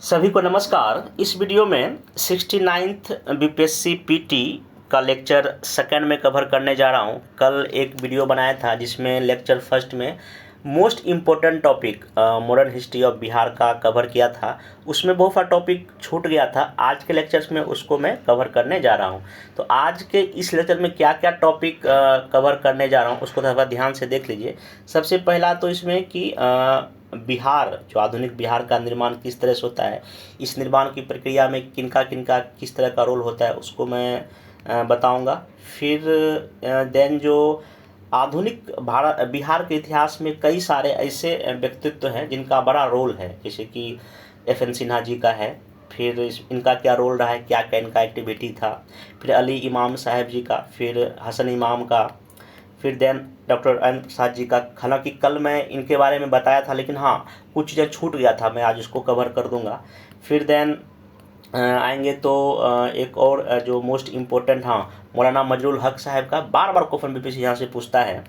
सभी को नमस्कार। इस वीडियो में 69th बीपीएससी पीटी का लेक्चर सेकंड में कवर करने जा रहा हूं। कल एक वीडियो बनाया था जिसमें लेक्चर फर्स्ट में most important topic modern history of Bihar का कवर किया था। उसमें बहुत सारा टॉपिक छूट गया था। आज के लेक्चर्स में उसको मैं कवर करने जा रहा हूं। तो आज के इस लेक्चर में क्या क्या टॉपिक कवर करने जा रहा हूं उसको थोड़ा ध्यान से देख लीजिए। सबसे पहला तो इसमें कि बिहार, जो आधुनिक बिहार का निर्माण किस तरह से होता है, इस निर्माण की प्रक्रिया में किनका किनका किस तरह का रोल होता है उसको मैं बताऊंगा। फिर देन जो आधुनिक बिहार के इतिहास में कई सारे ऐसे व्यक्तित्व हैं जिनका बड़ा रोल है, जैसे कि FN सिन्हा जी का है। फिर इनका क्या रोल रहा है, क्या क्या इनका एक्टिविटी था। फिर अली इमाम साहब जी का, फिर हसन इमाम का, फिर देन डॉक्टर राजेंद्र प्रसाद जी का। हालांकि कल मैं इनके बारे में बताया था, लेकिन हाँ कुछ चीज़ें छूट गया था, मैं आज इसको कवर कर दूंगा। फिर देन आएंगे तो एक और जो मोस्ट इम्पोर्टेंट, हाँ, मौलाना मजरुल हक साहब का बार बार क्वेश्चन बीपीएससी यहाँ से पूछता है।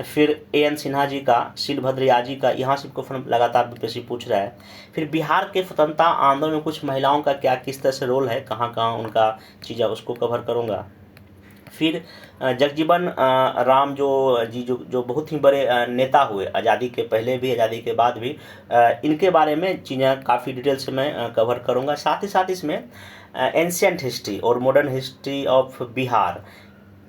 फिर AN सिन्हा जी का, शीलभद्र याजी का, यहाँ से क्वेश्चन लगातार बीपीएससी पूछ रहा है। फिर बिहार के स्वतंत्रता आंदोलन में कुछ महिलाओं का क्या किस तरह से रोल है, कहाँ कहाँ उनका चीज़ है, उसको कवर करूँगा। फिर जगजीवन राम जो बहुत ही बड़े नेता हुए, आज़ादी के पहले भी आज़ादी के बाद भी, इनके बारे में चीज़ें काफ़ी डिटेल से मैं कवर करूँगा। साथ ही साथ इसमें एंशिएंट हिस्ट्री और मॉडर्न हिस्ट्री ऑफ बिहार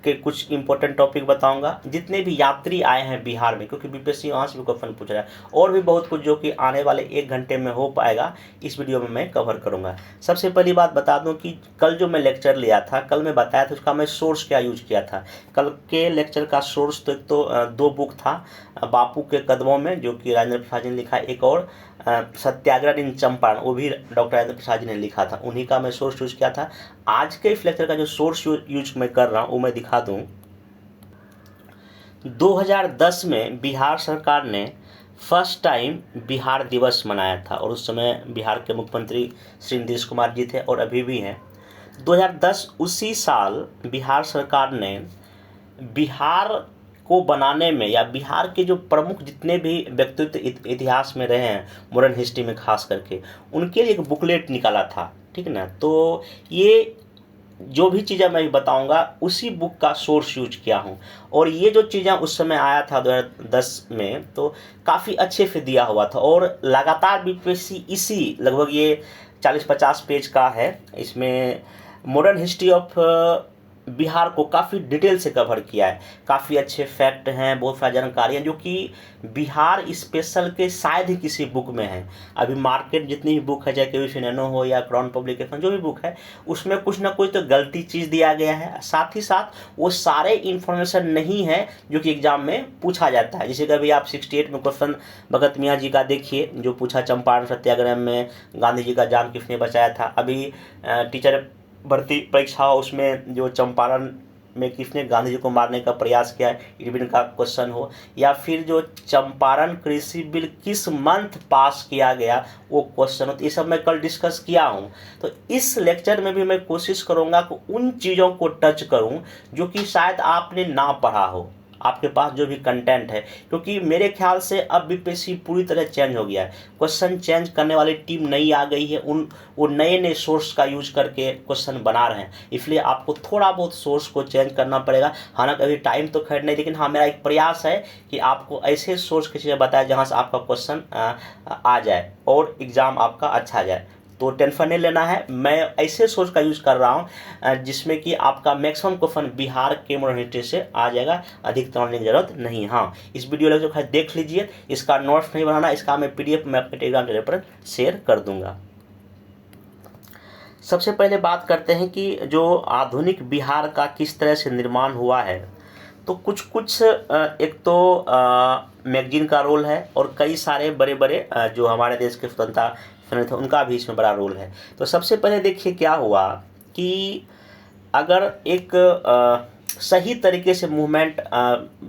के कुछ इंपॉर्टेंट टॉपिक बताऊंगा। जितने भी यात्री आए हैं बिहार में, क्योंकि बीपीएससी वहाँ से भी क्वेश्चन पूछ रहा है, और भी बहुत कुछ जो कि आने वाले 1 घंटे में हो पाएगा, इस वीडियो में मैं कवर करूंगा। सबसे पहली बात बता दूं कि कल जो मैं लेक्चर लिया था, कल मैं बताया था उसका मैं सोर्स क्या यूज किया था। कल के लेक्चर का सोर्स तो एक तो 2 बुक था, बापू के कदमों में जो कि राजेंद्र प्रसाद जी ने लिखा, एक और सत्याग्रह इन चंपारण, वो भी डॉक्टर राजेंद्र प्रसाद जी ने लिखा था, उन्हीं का मैं सोर्स यूज किया था। आज के इस लेक्चर का जो सोर्स यूज मैं कर रहा हूँ वो मैं दिखा दूँ। 2010 में बिहार सरकार ने फर्स्ट टाइम बिहार दिवस मनाया था, और उस समय बिहार के मुख्यमंत्री श्री नीतीश कुमार जी थे और अभी भी हैं। 2010 उसी साल बिहार सरकार ने बिहार को बनाने में, या बिहार के जो प्रमुख जितने भी व्यक्तित्व इतिहास में रहे हैं मॉडर्न हिस्ट्री में खास करके, उनके लिए एक बुकलेट निकाला था, ठीक है ना। तो ये जो भी चीज़ें मैं बताऊंगा उसी बुक का सोर्स यूज किया हूं। और ये जो चीज़ें उस समय आया था 2010 में, तो काफ़ी अच्छे से दिया हुआ था, और लगातार बीपीएससी इसी लगभग ये 40-50 पेज का है। इसमें मॉडर्न हिस्ट्री ऑफ बिहार को काफ़ी डिटेल से कवर किया है। काफ़ी अच्छे फैक्ट हैं, बहुत सारी जानकारी हैं जो कि बिहार स्पेशल के शायद ही किसी बुक में है। अभी मार्केट जितनी भी बुक है, चाहे केवी नैनो हो या क्राउन पब्लिकेशन, जो भी बुक है, उसमें कुछ ना कुछ तो गलती चीज़ दिया गया है। साथ ही साथ वो सारे इन्फॉर्मेशन नहीं है जो कि एग्जाम में पूछा जाता है। जैसे कभी आप 68 में क्वेश्चन भगत मियाँ जी का देखिए, जो पूछा चंपारण सत्याग्रह में गांधी जी का जान किसने बचाया था। अभी टीचर भर्ती परीक्षा हो, उसमें जो चंपारण में किसने गांधी जी को मारने का प्रयास किया है, इरविन का क्वेश्चन हो, या फिर जो चंपारण कृषि बिल किस मंथ पास किया गया, वो क्वेश्चन हो, तो ये सब मैं कल डिस्कस किया हूँ। तो इस लेक्चर में भी मैं कोशिश करूँगा कि उन चीज़ों को टच करूँ जो कि शायद आपने ना पढ़ा हो, आपके पास जो भी कंटेंट है। क्योंकि मेरे ख्याल से अब बीपीएससी पूरी तरह चेंज हो गया है, क्वेश्चन चेंज करने वाली टीम नई आ गई है, वो नए नए सोर्स का यूज करके क्वेश्चन बना रहे हैं, इसलिए आपको थोड़ा बहुत सोर्स को चेंज करना पड़ेगा। हालांकि अभी टाइम तो खैर नहीं, लेकिन हाँ मेरा एक प्रयास है कि आपको ऐसे सोर्स की चीज़ें बताएं जहाँ से आपका क्वेश्चन आ जाए और एग्ज़ाम आपका अच्छा जाए। तो टेंशन नहीं लेना है, मैं ऐसे सोच का यूज़ कर रहा हूँ जिसमें कि आपका मैक्सिमम क्वेश्चन बिहार के मॉडर्न हिस्ट्री से आ जाएगा, अधिक तराने की जरूरत नहीं। हाँ, इस वीडियो लेक्चर को देख लीजिए, इसका नोट्स नहीं बनाना, इसका मैं PDF में अपने टेलीग्राम चैनल पर शेयर कर दूंगा। सबसे पहले बात करते हैं कि जो आधुनिक बिहार का किस तरह से निर्माण हुआ है। तो कुछ एक तो मैगजीन का रोल है, और कई सारे बड़े बड़े जो हमारे देश के स्वतंत्रता सेनानी थे उनका भी इसमें बड़ा रोल है। तो सबसे पहले देखिए क्या हुआ कि अगर एक सही तरीके से मूवमेंट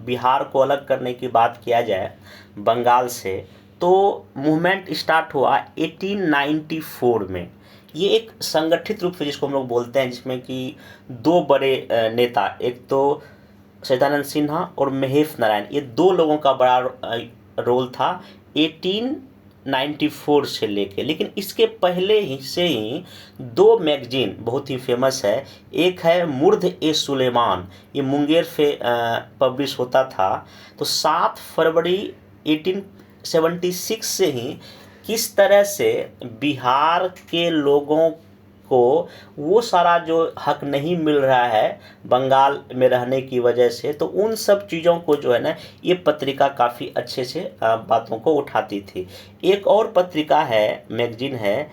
बिहार को अलग करने की बात किया जाए बंगाल से, तो मूवमेंट स्टार्ट हुआ 1894 में। ये एक संगठित रूप से जिसको हम लोग बोलते हैं, जिसमें कि 2 बड़े नेता, एक तो सच्चिदानंद सिन्हा और महेश नारायण, ये 2 लोगों का बड़ा रोल था 1894 से लेके, लेकिन इसके पहले ही से ही दो मैगजीन बहुत ही फेमस है। एक है मुर्द-ए-सुलेमान, ये मुंगेर से पब्लिश होता था। तो 7 फरवरी 1876 से ही किस तरह से बिहार के लोगों को वो सारा जो हक नहीं मिल रहा है बंगाल में रहने की वजह से, तो उन सब चीज़ों को जो है ना ये पत्रिका काफ़ी अच्छे से बातों को उठाती थी। एक और पत्रिका है, मैगजीन है,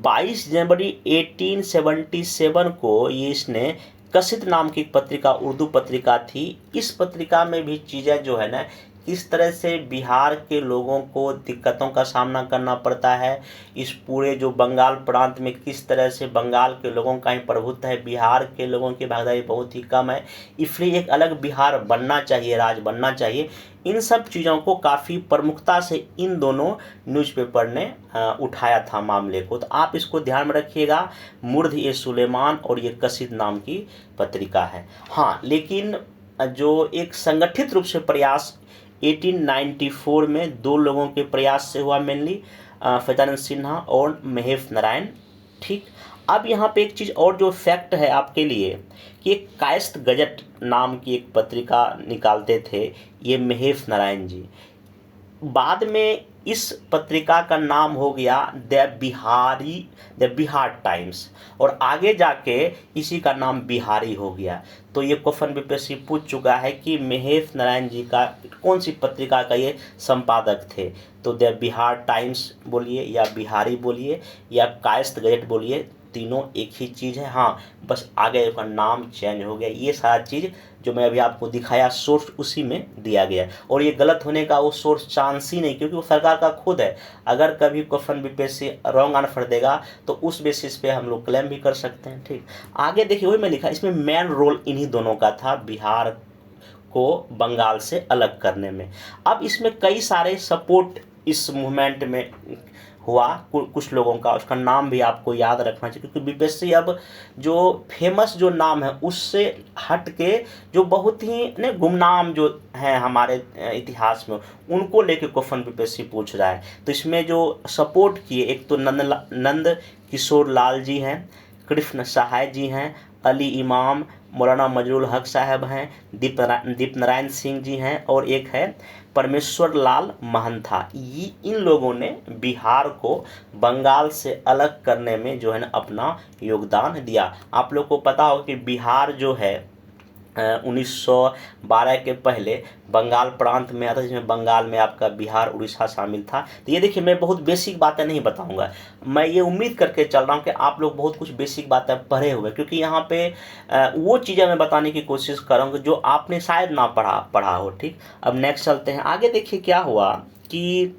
22 जनवरी 1877 को ये इसने कसिद नाम की एक पत्रिका, उर्दू पत्रिका थी। इस पत्रिका में भी चीज़ें जो है ना किस तरह से बिहार के लोगों को दिक्कतों का सामना करना पड़ता है, इस पूरे जो बंगाल प्रांत में किस तरह से बंगाल के लोगों का ही प्रभुत्व है, बिहार के लोगों की भागीदारी बहुत ही कम है, इसलिए एक अलग बिहार बनना चाहिए, राज बनना चाहिए। इन सब चीज़ों को काफ़ी प्रमुखता से इन दोनों न्यूज़पेपर ने उठाया था मामले को। तो आप इसको ध्यान में रखिएगा, मुर्द-ए-सुलेमान और ये कसिद नाम की पत्रिका है। हाँ, लेकिन जो एक संगठित रूप से प्रयास 1894 में दो लोगों के प्रयास से हुआ, मेनली फैजानंद सिन्हा और महेश नारायण। ठीक, अब यहाँ पे एक चीज़ और जो फैक्ट है आपके लिए कि एक कायस्थ गजट नाम की एक पत्रिका निकालते थे ये महेश नारायण जी। बाद में इस पत्रिका का नाम हो गया द बिहार टाइम्स, और आगे जाके इसी का नाम बिहारी हो गया। तो ये क्वेश्चन बीपीएससी पूछ चुका है कि महेश नारायण जी का कौन सी पत्रिका का ये संपादक थे। तो द बिहार टाइम्स बोलिए या बिहारी बोलिए या कायस्थ गजट बोलिए, तीनों एक ही चीज़ है। हाँ, बस आगे उसका नाम चेंज हो गया। ये सारा चीज़ जो मैं अभी आपको दिखाया सोर्स उसी में दिया गया है, और ये गलत होने का वो सोर्स चांस ही नहीं, क्योंकि वो सरकार का खुद है। अगर कभी क्वेश्चन बीपीएससी रॉन्ग आंसर देगा तो उस बेसिस पे हम लोग क्लेम भी कर सकते हैं। ठीक, आगे देखिए वही मैं लिखा, इसमें मेन रोल इन्हीं दोनों का था बिहार को बंगाल से अलग करने में। अब इसमें कई सारे सपोर्ट इस मूवमेंट में हुआ कुछ लोगों का, उसका नाम भी आपको याद रखना चाहिए, क्योंकि बीपीएससी अब जो फेमस जो नाम है उससे हट के जो बहुत ही ने गुमनाम जो हैं हमारे इतिहास में उनको लेके क्वेश्चन बीपीएससी पूछ रहा है। तो इसमें जो सपोर्ट किए, एक तो नंद किशोर लाल जी हैं, कृष्ण सहाय जी हैं, अली इमाम, मौलाना मजरुल हक साहब हैं, दीप नारायण सिंह जी हैं, और एक है परमेश्वर लाल महंथा। ये इन लोगों ने बिहार को बंगाल से अलग करने में जो है ना अपना योगदान दिया। आप लोग को पता होगा कि बिहार जो है 1912 के पहले बंगाल प्रांत में आता, जिसमें बंगाल में आपका बिहार उड़ीसा शामिल था। तो ये देखिए, मैं बहुत बेसिक बातें नहीं बताऊंगा, मैं ये उम्मीद करके चल रहा हूँ कि आप लोग बहुत कुछ बेसिक बातें पढ़े हुए, क्योंकि यहाँ पे वो चीज़ें मैं बताने की कोशिश करूँगा जो आपने शायद ना पढ़ा हो। ठीक, अब नेक्स्ट चलते हैं आगे। देखिए क्या हुआ कि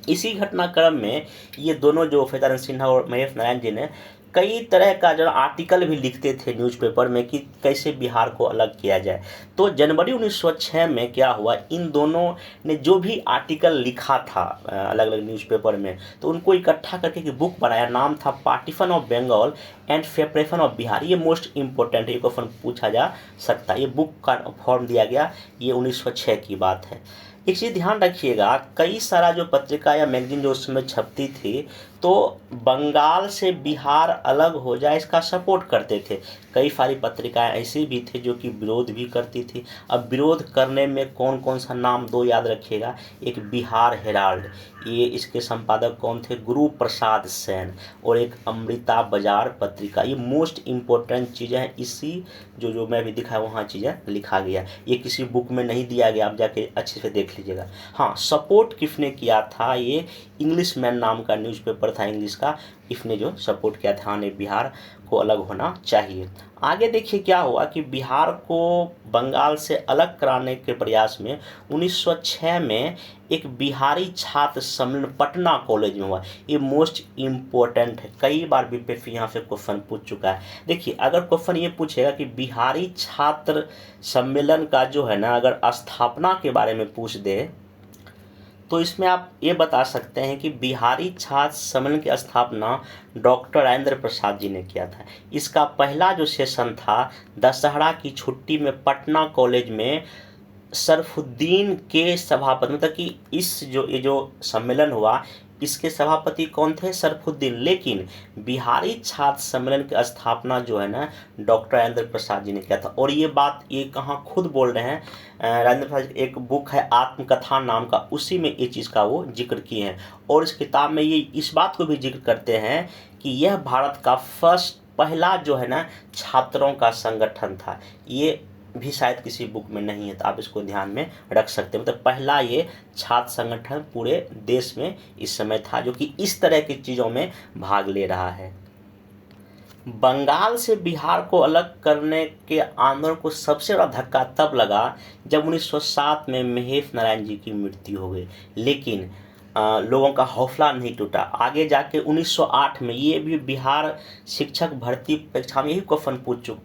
इसी घटनाक्रम में ये दोनों जो फैजानंद सिन्हा और महेश नारायण जी ने कई तरह का जो आर्टिकल भी लिखते थे न्यूज़पेपर में कि कैसे बिहार को अलग किया जाए। तो जनवरी 1906 में क्या हुआ, इन दोनों ने जो भी आर्टिकल लिखा था अलग अलग न्यूज़पेपर में, तो उनको इकट्ठा करके एक बुक बनाया, नाम था partition of Bengal and separation of Bihar. ये मोस्ट इंपॉर्टेंट है, ये क्वेश्चन पूछा जा सकता है। ये बुक का फॉर्म दिया गया, ये 1906 की बात है। एक चीज़ ध्यान रखिएगा, कई सारा जो पत्रिका या मैगजीन जो उस समय छपती थी तो बंगाल से बिहार अलग हो जाए इसका सपोर्ट करते थे। कई सारी पत्रिकाएं ऐसी भी थी जो कि विरोध भी करती थी। अब विरोध करने में कौन कौन सा नाम, दो याद रखिएगा, एक बिहार हेराल्ड, ये इसके संपादक कौन थे, गुरु प्रसाद सेन, और एक अमृता बाजार पत्रिका। ये मोस्ट इम्पोर्टेंट चीज़ें हैं, इसी जो मैं भी दिखाया वहाँ चीज़ें लिखा गया, ये किसी बुक में नहीं दिया गया, आप जाके अच्छे से देख लीजिएगा। हाँ, सपोर्ट किसने किया था, ये इंग्लिश मैन नाम का न्यूज़पेपर था इंग्लिश का, इसने जो सपोर्ट किया था ने बिहार को अलग होना चाहिए। आगे देखिए क्या हुआ कि बिहार को बंगाल से अलग कराने के प्रयास में 1906 में एक बिहारी छात्र सम्मेलन पटना कॉलेज में हुआ। ये मोस्ट इम्पोर्टेंट है, कई बार बीपीएससी यहाँ से क्वेश्चन पूछ चुका है। देखिए, अगर क्वेश्चन ये पूछेगा कि बिहारी छात्र सम्मेलन का जो है ना अगर स्थापना के बारे में पूछ दे, तो इसमें आप ये बता सकते हैं कि बिहारी छात्र सम्मेलन की स्थापना डॉक्टर राजेंद्र प्रसाद जी ने किया था। इसका पहला जो सेशन था दशहरा की छुट्टी में पटना कॉलेज में शरफुद्दीन के सभापति, मतलब कि ये जो सम्मेलन हुआ इसके सभापति कौन थे? सरफुद्दीन। लेकिन बिहारी छात्र सम्मेलन की स्थापना जो है ना डॉक्टर राजेंद्र प्रसाद जी ने किया था। और ये बात ये कहाँ खुद बोल रहे हैं, राजेंद्र प्रसाद एक बुक है आत्मकथा नाम का, उसी में ये चीज़ का वो जिक्र किए हैं। और इस किताब में ये इस बात को भी जिक्र करते हैं कि यह भारत का पहला जो है ना छात्रों का संगठन था। ये भी शायद किसी बुक में नहीं है, तो आप इसको ध्यान में रख सकते हैं। मतलब पहला ये छात्र संगठन पूरे देश में इस समय था जो कि इस तरह की चीज़ों में भाग ले रहा है। बंगाल से बिहार को अलग करने के आंदोलन को सबसे बड़ा धक्का तब लगा जब 1907 में मेहेश नारायण जी की मृत्यु हो गई। लेकिन लोगों का हौसला नहीं टूटा। आगे जाके 1908 में ये भी बिहार शिक्षक भर्ती परीक्षा में यही क्वेश्चन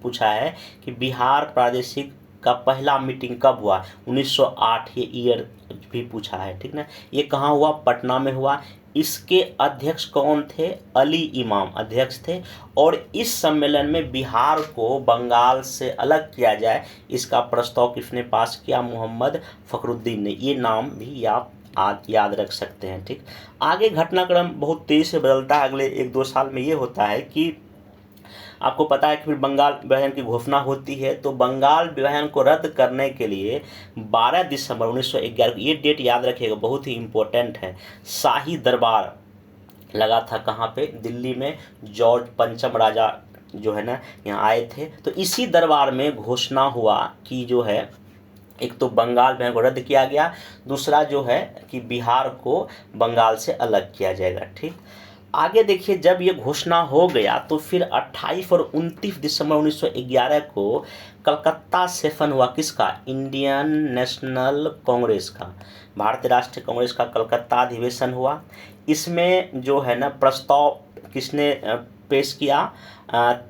पूछा है कि बिहार प्रादेशिक का पहला मीटिंग कब हुआ? 1908 ये ईयर भी पूछा है, ठीक ना। ये कहाँ हुआ? पटना में हुआ। इसके अध्यक्ष कौन थे? अली इमाम अध्यक्ष थे। और इस सम्मेलन में बिहार को बंगाल से अलग किया जाए इसका प्रस्ताव किसने पास किया? मोहम्मद फखरुद्दीन ने। ये नाम भी आप याद रख सकते हैं, ठीक। आगे घटनाक्रम बहुत तेज़ी से बदलता है। अगले 1-2 साल में ये होता है कि आपको पता है कि फिर बंगाल विभाजन की घोषणा होती है। तो बंगाल विभाजन को रद्द करने के लिए 12 दिसंबर 1911, ये डेट याद रखिएगा, बहुत ही इम्पोर्टेंट है। शाही दरबार लगा था कहाँ पे? दिल्ली में। जॉर्ज पंचम राजा जो है ना यहाँ आए थे। तो इसी दरबार में घोषणा हुआ कि जो है एक तो बंगाल विभाजन को रद्द किया गया, दूसरा जो है कि बिहार को बंगाल से अलग किया जाएगा, ठीक। आगे देखिए, जब ये घोषणा हो गया तो फिर 28 और 29 दिसंबर 1911 को कलकत्ता सेशन हुआ। किसका? इंडियन नेशनल कांग्रेस का, भारतीय राष्ट्रीय कांग्रेस का कलकत्ता अधिवेशन हुआ। इसमें जो है ना प्रस्ताव किसने पेश किया?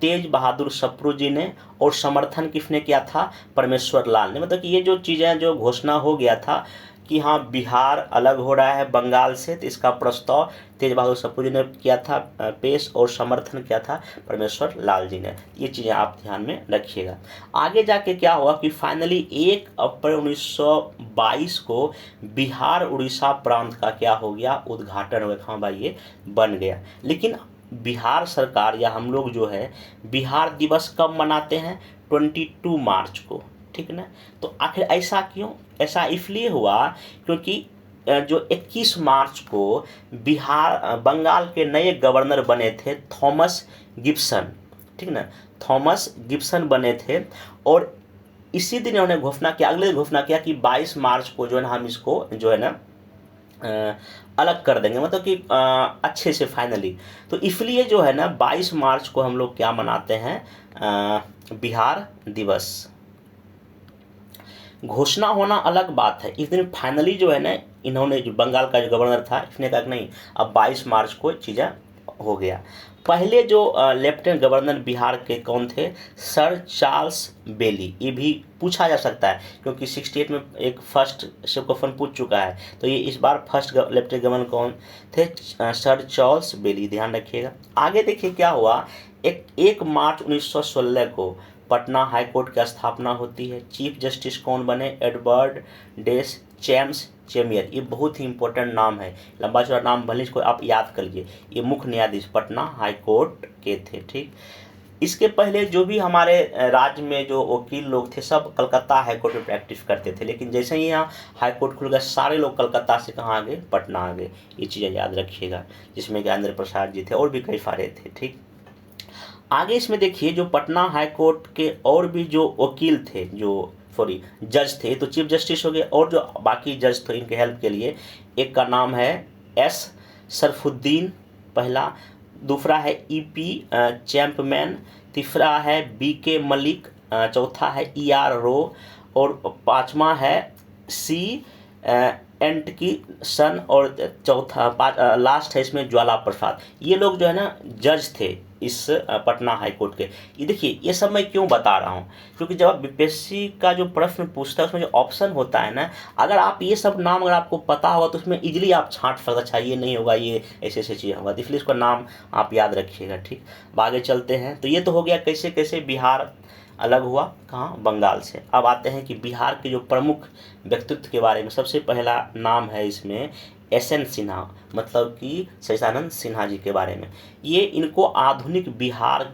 तेज बहादुर सप्रू जी ने। और समर्थन किसने किया था? परमेश्वर लाल ने। मतलब कि ये जो चीज़ें जो घोषणा हो गया था कि हाँ बिहार अलग हो रहा है बंगाल से, तो इसका प्रस्ताव तेज बहादुर सप्रू जी ने किया था पेश, और समर्थन किया था परमेश्वर लाल जी ने। ये चीज़ें आप ध्यान में रखिएगा। आगे जाके क्या हुआ कि फाइनली 1 अप्रैल 1922 को बिहार उड़ीसा प्रांत का क्या हो गया? उद्घाटन हो गया। हाँ भाई ये बन गया। लेकिन बिहार सरकार या हम लोग जो है बिहार दिवस कब मनाते हैं? 22 मार्च को, ठीक ना। तो आखिर ऐसा क्यों? ऐसा इसलिए हुआ क्योंकि जो 21 मार्च को बंगाल के नए गवर्नर बने थे थॉमस गिब्सन, ठीक ना। थॉमस गिब्सन बने थे। और इसी दिन उन्होंने घोषणा किया, अगले दिन घोषणा किया कि 22 मार्च को जो है ना हम इसको जो है ना अलग कर देंगे, मतलब कि अच्छे से फाइनली। तो इसलिए जो है ना 22 मार्च को हम लोग क्या मनाते हैं? बिहार दिवस। घोषणा होना अलग बात है, इस दिन फाइनली जो है ना इन्होंने, जो बंगाल का जो गवर्नर था इसने कहा नहीं अब 22 मार्च को चीज़ें हो गया। पहले जो लेफ्टिनेंट गवर्नर बिहार के कौन थे? सर चार्ल्स बेली। ये भी पूछा जा सकता है क्योंकि 68 में एक फर्स्ट से क्वेश्चन पूछ चुका है, तो ये इस बार फर्स्ट लेफ्टिनेंट गवर्नर कौन थे? सर चार्ल्स बेली, ध्यान रखिएगा। आगे देखिए क्या हुआ, 1 मार्च 1916 को पटना हाई कोर्ट की स्थापना होती है। चीफ जस्टिस कौन बने? एडवर्ड डेस चैम्स चेमियर। ये बहुत ही इंपॉर्टेंट नाम है, लंबा चौड़ा नाम भले इसको आप याद कर लीजिए। ये मुख्य न्यायाधीश पटना हाई कोर्ट के थे, ठीक। इसके पहले जो भी हमारे राज्य में जो वकील लोग थे सब कलकत्ता हाई कोर्ट में प्रैक्टिस करते थे, लेकिन जैसे ही यहाँ हाई कोर्ट खुल गया सारे लोग कलकत्ता से कहाँ आ गए? पटना आ गए। ये चीज़ें याद रखिएगा, जिसमें राजेंद्र प्रसाद जी थे और भी कई सारे थे, ठीक। आगे इसमें देखिए जो पटना हाई कोर्ट के और भी जो वकील थे, जो जज थे, तो चीफ जस्टिस हो गए, और जो बाकी जज थे इनके हेल्प के लिए एक का नाम है एस सरफुद्दीन पहला, दूसरा है EP चैम्पमैन, तीसरा है BK मलिक, चौथा है ER रो, और पांचवा है C एंटकीसन, और चौथा लास्ट है इसमें ज्वाला प्रसाद। ये लोग जो है ना जज थे इस पटना हाई कोर्ट के। ये देखिए ये सब मैं क्यों बता रहा हूँ, क्योंकि जब आप BPSC का जो प्रश्न पूछता है उसमें जो ऑप्शन होता है ना, अगर आप ये सब नाम अगर आपको पता होगा तो उसमें इजीली आप छांट सकते, अच्छा ये नहीं होगा, ये ऐसे ऐसे चीज़ होगा, इसलिए इसका नाम आप याद रखिएगा, ठीक। आगे चलते हैं। तो ये तो हो गया कैसे कैसे बिहार अलग हुआ, कहाँ? बंगाल से। अब आते हैं कि बिहार के जो प्रमुख व्यक्तित्व के बारे में। सबसे पहला नाम है इसमें SN सिन्हा, मतलब कि सच्चिदानंद सिन्हा जी के बारे में। ये इनको आधुनिक बिहार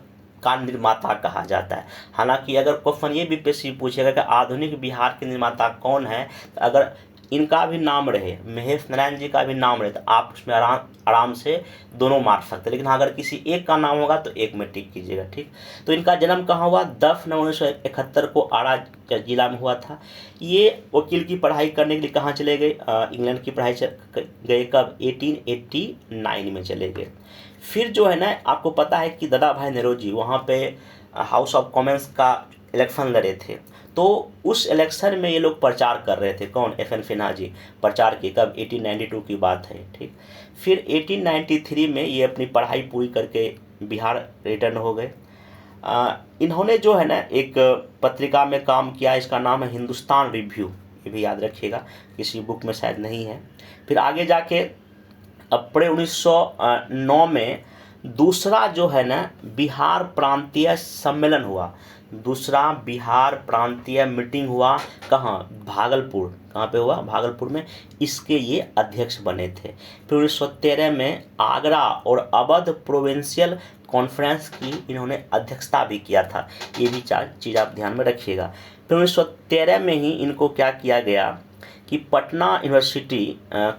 का निर्माता कहा जाता है। हालांकि अगर क्वेश्चन ये बीपीएससी पूछेगा कि आधुनिक बिहार के निर्माता कौन है, तो अगर इनका भी नाम रहे, महेश नारायण जी का भी नाम रहे, तो आप उसमें आराम से दोनों मार सकते हैं। लेकिन अगर किसी एक का नाम होगा तो एक में टिक कीजिएगा, ठीक। तो इनका जन्म कहाँ हुआ? 10 नवंबर 1971 को आरा जिला में हुआ था। ये वकील की पढ़ाई करने के लिए कहाँ चले गए? इंग्लैंड की पढ़ाई गए। कब? 1889 में चले गए। फिर जो है ना, आपको पता है कि दादा भाई नौरोजी वहाँ पे हाउस ऑफ कॉमन्स का इलेक्शन लड़े थे। तो उस इलेक्शन में ये लोग प्रचार कर रहे थे। कौन? FN सिन्हा जी प्रचार की। कब? 1892 की बात है, ठीक। फिर 1893 में ये अपनी पढ़ाई पूरी करके बिहार रिटर्न हो गए। इन्होंने जो है ना एक पत्रिका में काम किया, इसका नाम है हिंदुस्तान रिव्यू, ये भी याद रखिएगा, किसी बुक में शायद नहीं है। फिर आगे जाके अप्रैल 1909 में दूसरा जो है ना बिहार प्रांतीय सम्मेलन हुआ। दूसरा बिहार प्रांतीय मीटिंग हुआ। कहाँ? भागलपुर। कहाँ पे हुआ? भागलपुर में। इसके ये अध्यक्ष बने थे। फिर 1913 में आगरा और अवध प्रोविंशियल कॉन्फ्रेंस की इन्होंने अध्यक्षता भी किया था। ये भी चार चीज़ आप ध्यान में रखिएगा। फिर 1913 में ही इनको क्या किया गया कि पटना यूनिवर्सिटी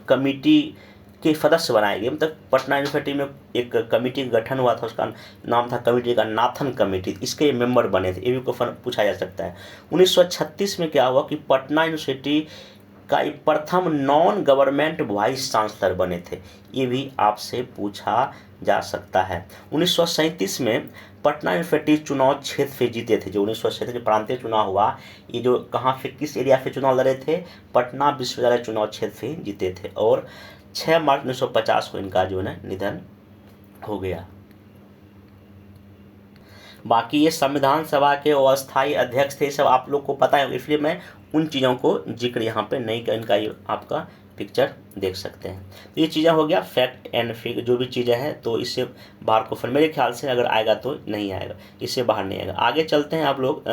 कमिटी के सदस्य बनाए गए। मतलब पटना यूनिवर्सिटी में एक कमेटी का गठन हुआ था, उसका नाम था कमेटी का नाथन कमेटी। इसके ये मेंबर बने थे। ये भी क्वेश्चन पूछा जा सकता है। 1936 में क्या हुआ कि पटना यूनिवर्सिटी का प्रथम नॉन गवर्नमेंट वाइस चांसलर बने थे। ये भी आपसे पूछा जा सकता है। 1937 में पटना यूनिवर्सिटी चुनाव क्षेत्र से जीते थे। जो 1937 में प्रांतीय चुनाव हुआ, ये जो कहाँ से, किस एरिया से चुनाव लड़े थे? पटना विश्वविद्यालय चुनाव क्षेत्र से जीते थे। और 6 मार्च 1950 को इनका जो है निधन हो गया। बाकी ये संविधान सभा के अस्थायी अध्यक्ष थे, सब आप लोग को पता है, इसलिए मैं उन चीज़ों को जिक्र यहाँ पे नहीं कर, इनका ये आपका पिक्चर देख सकते हैं। तो ये चीज़ें हो गया फैक्ट एंड फिगर, जो भी चीज़ें हैं। तो इससे बाहर को फिर मेरे ख्याल से अगर आएगा तो नहीं आएगा, इससे बाहर नहीं आएगा। आगे चलते हैं आप लोग।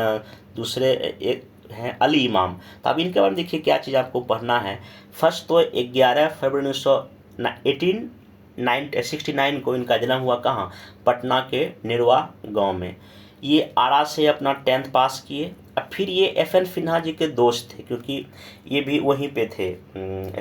दूसरे एक हैं अली इमाम। तो अब इनके बारे में देखिए क्या चीज़ आपको पढ़ना है। फर्स्ट तो 11 फरवरी 1869 को इनका जन्म हुआ। कहाँ? पटना के निरवा गांव में। ये आरा से अपना 10th पास किए। अब फिर ये FN सिन्हा जी के दोस्त थे, क्योंकि ये भी वहीं पे थे।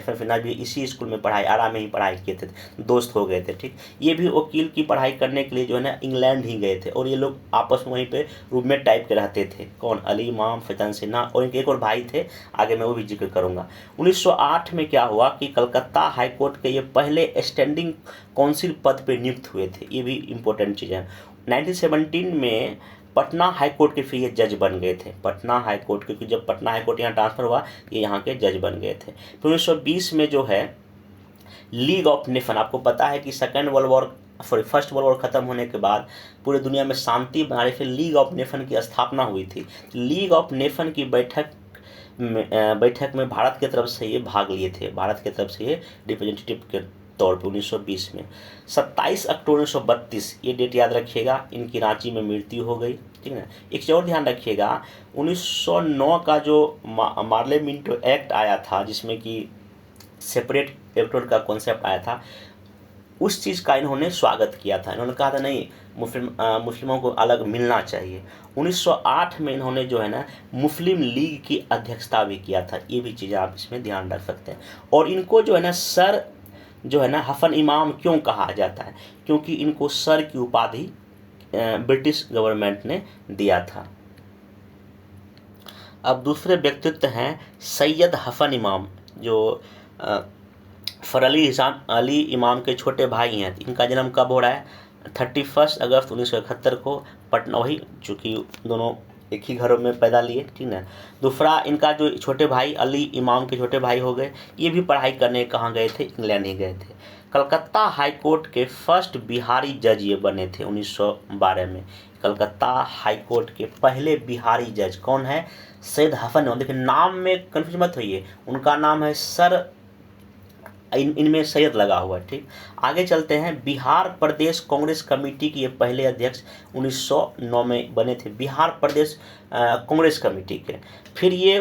FN सिन्हा भी इसी स्कूल में पढ़ाई, आरा में ही पढ़ाई किए थे, दोस्त हो गए थे, ठीक। ये भी वकील की पढ़ाई करने के लिए जो है ना इंग्लैंड ही गए थे, और ये लोग आपस में वहीं पे रूममेट टाइप के रहते थे। कौन? अली इमाम, सच्चिदानंद सिन्हा, और इनके एक और भाई थे, आगे मैं वो भी जिक्र करूँगा। 1908 में क्या हुआ कि कलकत्ता हाईकोर्ट के ये पहले स्टैंडिंग काउंसिल पद पर नियुक्त हुए थे। ये भी इंपॉर्टेंट चीज़ है। 1917 में पटना हाईकोर्ट के फिर ये जज बन गए थे। पटना हाईकोर्ट, क्योंकि जब पटना हाईकोर्ट यहाँ ट्रांसफर हुआ, ये यहाँ के जज बन गए थे। फिर 1920 में जो है लीग ऑफ नेशन, आपको पता है कि फर्स्ट वर्ल्ड वॉर खत्म होने के बाद पूरे दुनिया में शांति बनाने के लिए लीग ऑफ नेशन की स्थापना हुई थी। लीग ऑफ नेशन की बैठक में भारत की तरफ से ये भाग लिए थे। भारत की तरफ से ये रिप्रेजेंटेटिव के तौर पे 1920 में। 27 अक्टूबर 1932, ये डेट याद रखिएगा, इनकी रांची में मृत्यु हो गई, ठीक है ना। एक चीज़ और ध्यान रखिएगा, 1909 का जो मार्ले मिंटो एक्ट आया था, जिसमें कि सेपरेट इलेक्टोरेट का कॉन्सेप्ट आया था, उस चीज़ का इन्होंने स्वागत किया था। इन्होंने कहा था नहीं, मुस्लिमों को अलग मिलना चाहिए। 1908 में इन्होंने जो है ना मुस्लिम लीग की अध्यक्षता भी किया था। ये भी चीज़ें आप इसमें ध्यान रख सकते हैं। और इनको जो है ना सर जो है ना हसन इमाम क्यों कहा जाता है? क्योंकि इनको सर की उपाधि ब्रिटिश गवर्नमेंट ने दिया था। अब दूसरे व्यक्तित्व हैं सैयद हसन इमाम, जो अली इमाम के छोटे भाई हैं। इनका जन्म कब हो रहा है? 31 अगस्त 1971 को पटना, वही चूँकि दोनों एक ही घरों में पैदा लिए, ठीक ना। दूसरा इनका जो छोटे भाई अली इमाम के छोटे भाई हो गए, ये भी पढ़ाई करने कहाँ गए थे? इंग्लैंड ही गए थे। कलकत्ता हाई कोर्ट के फर्स्ट बिहारी जज ये बने थे 1912 में। कलकत्ता हाई कोर्ट के पहले बिहारी जज कौन है? सैयद हसन। देखिए नाम में कन्फ्यूज मत होइए, उनका नाम है सर, इनमें सैयद लगा हुआ है, ठीक। आगे चलते हैं। बिहार प्रदेश कांग्रेस कमेटी के ये पहले अध्यक्ष 1909 में बने थे, बिहार प्रदेश कांग्रेस कमेटी के। फिर ये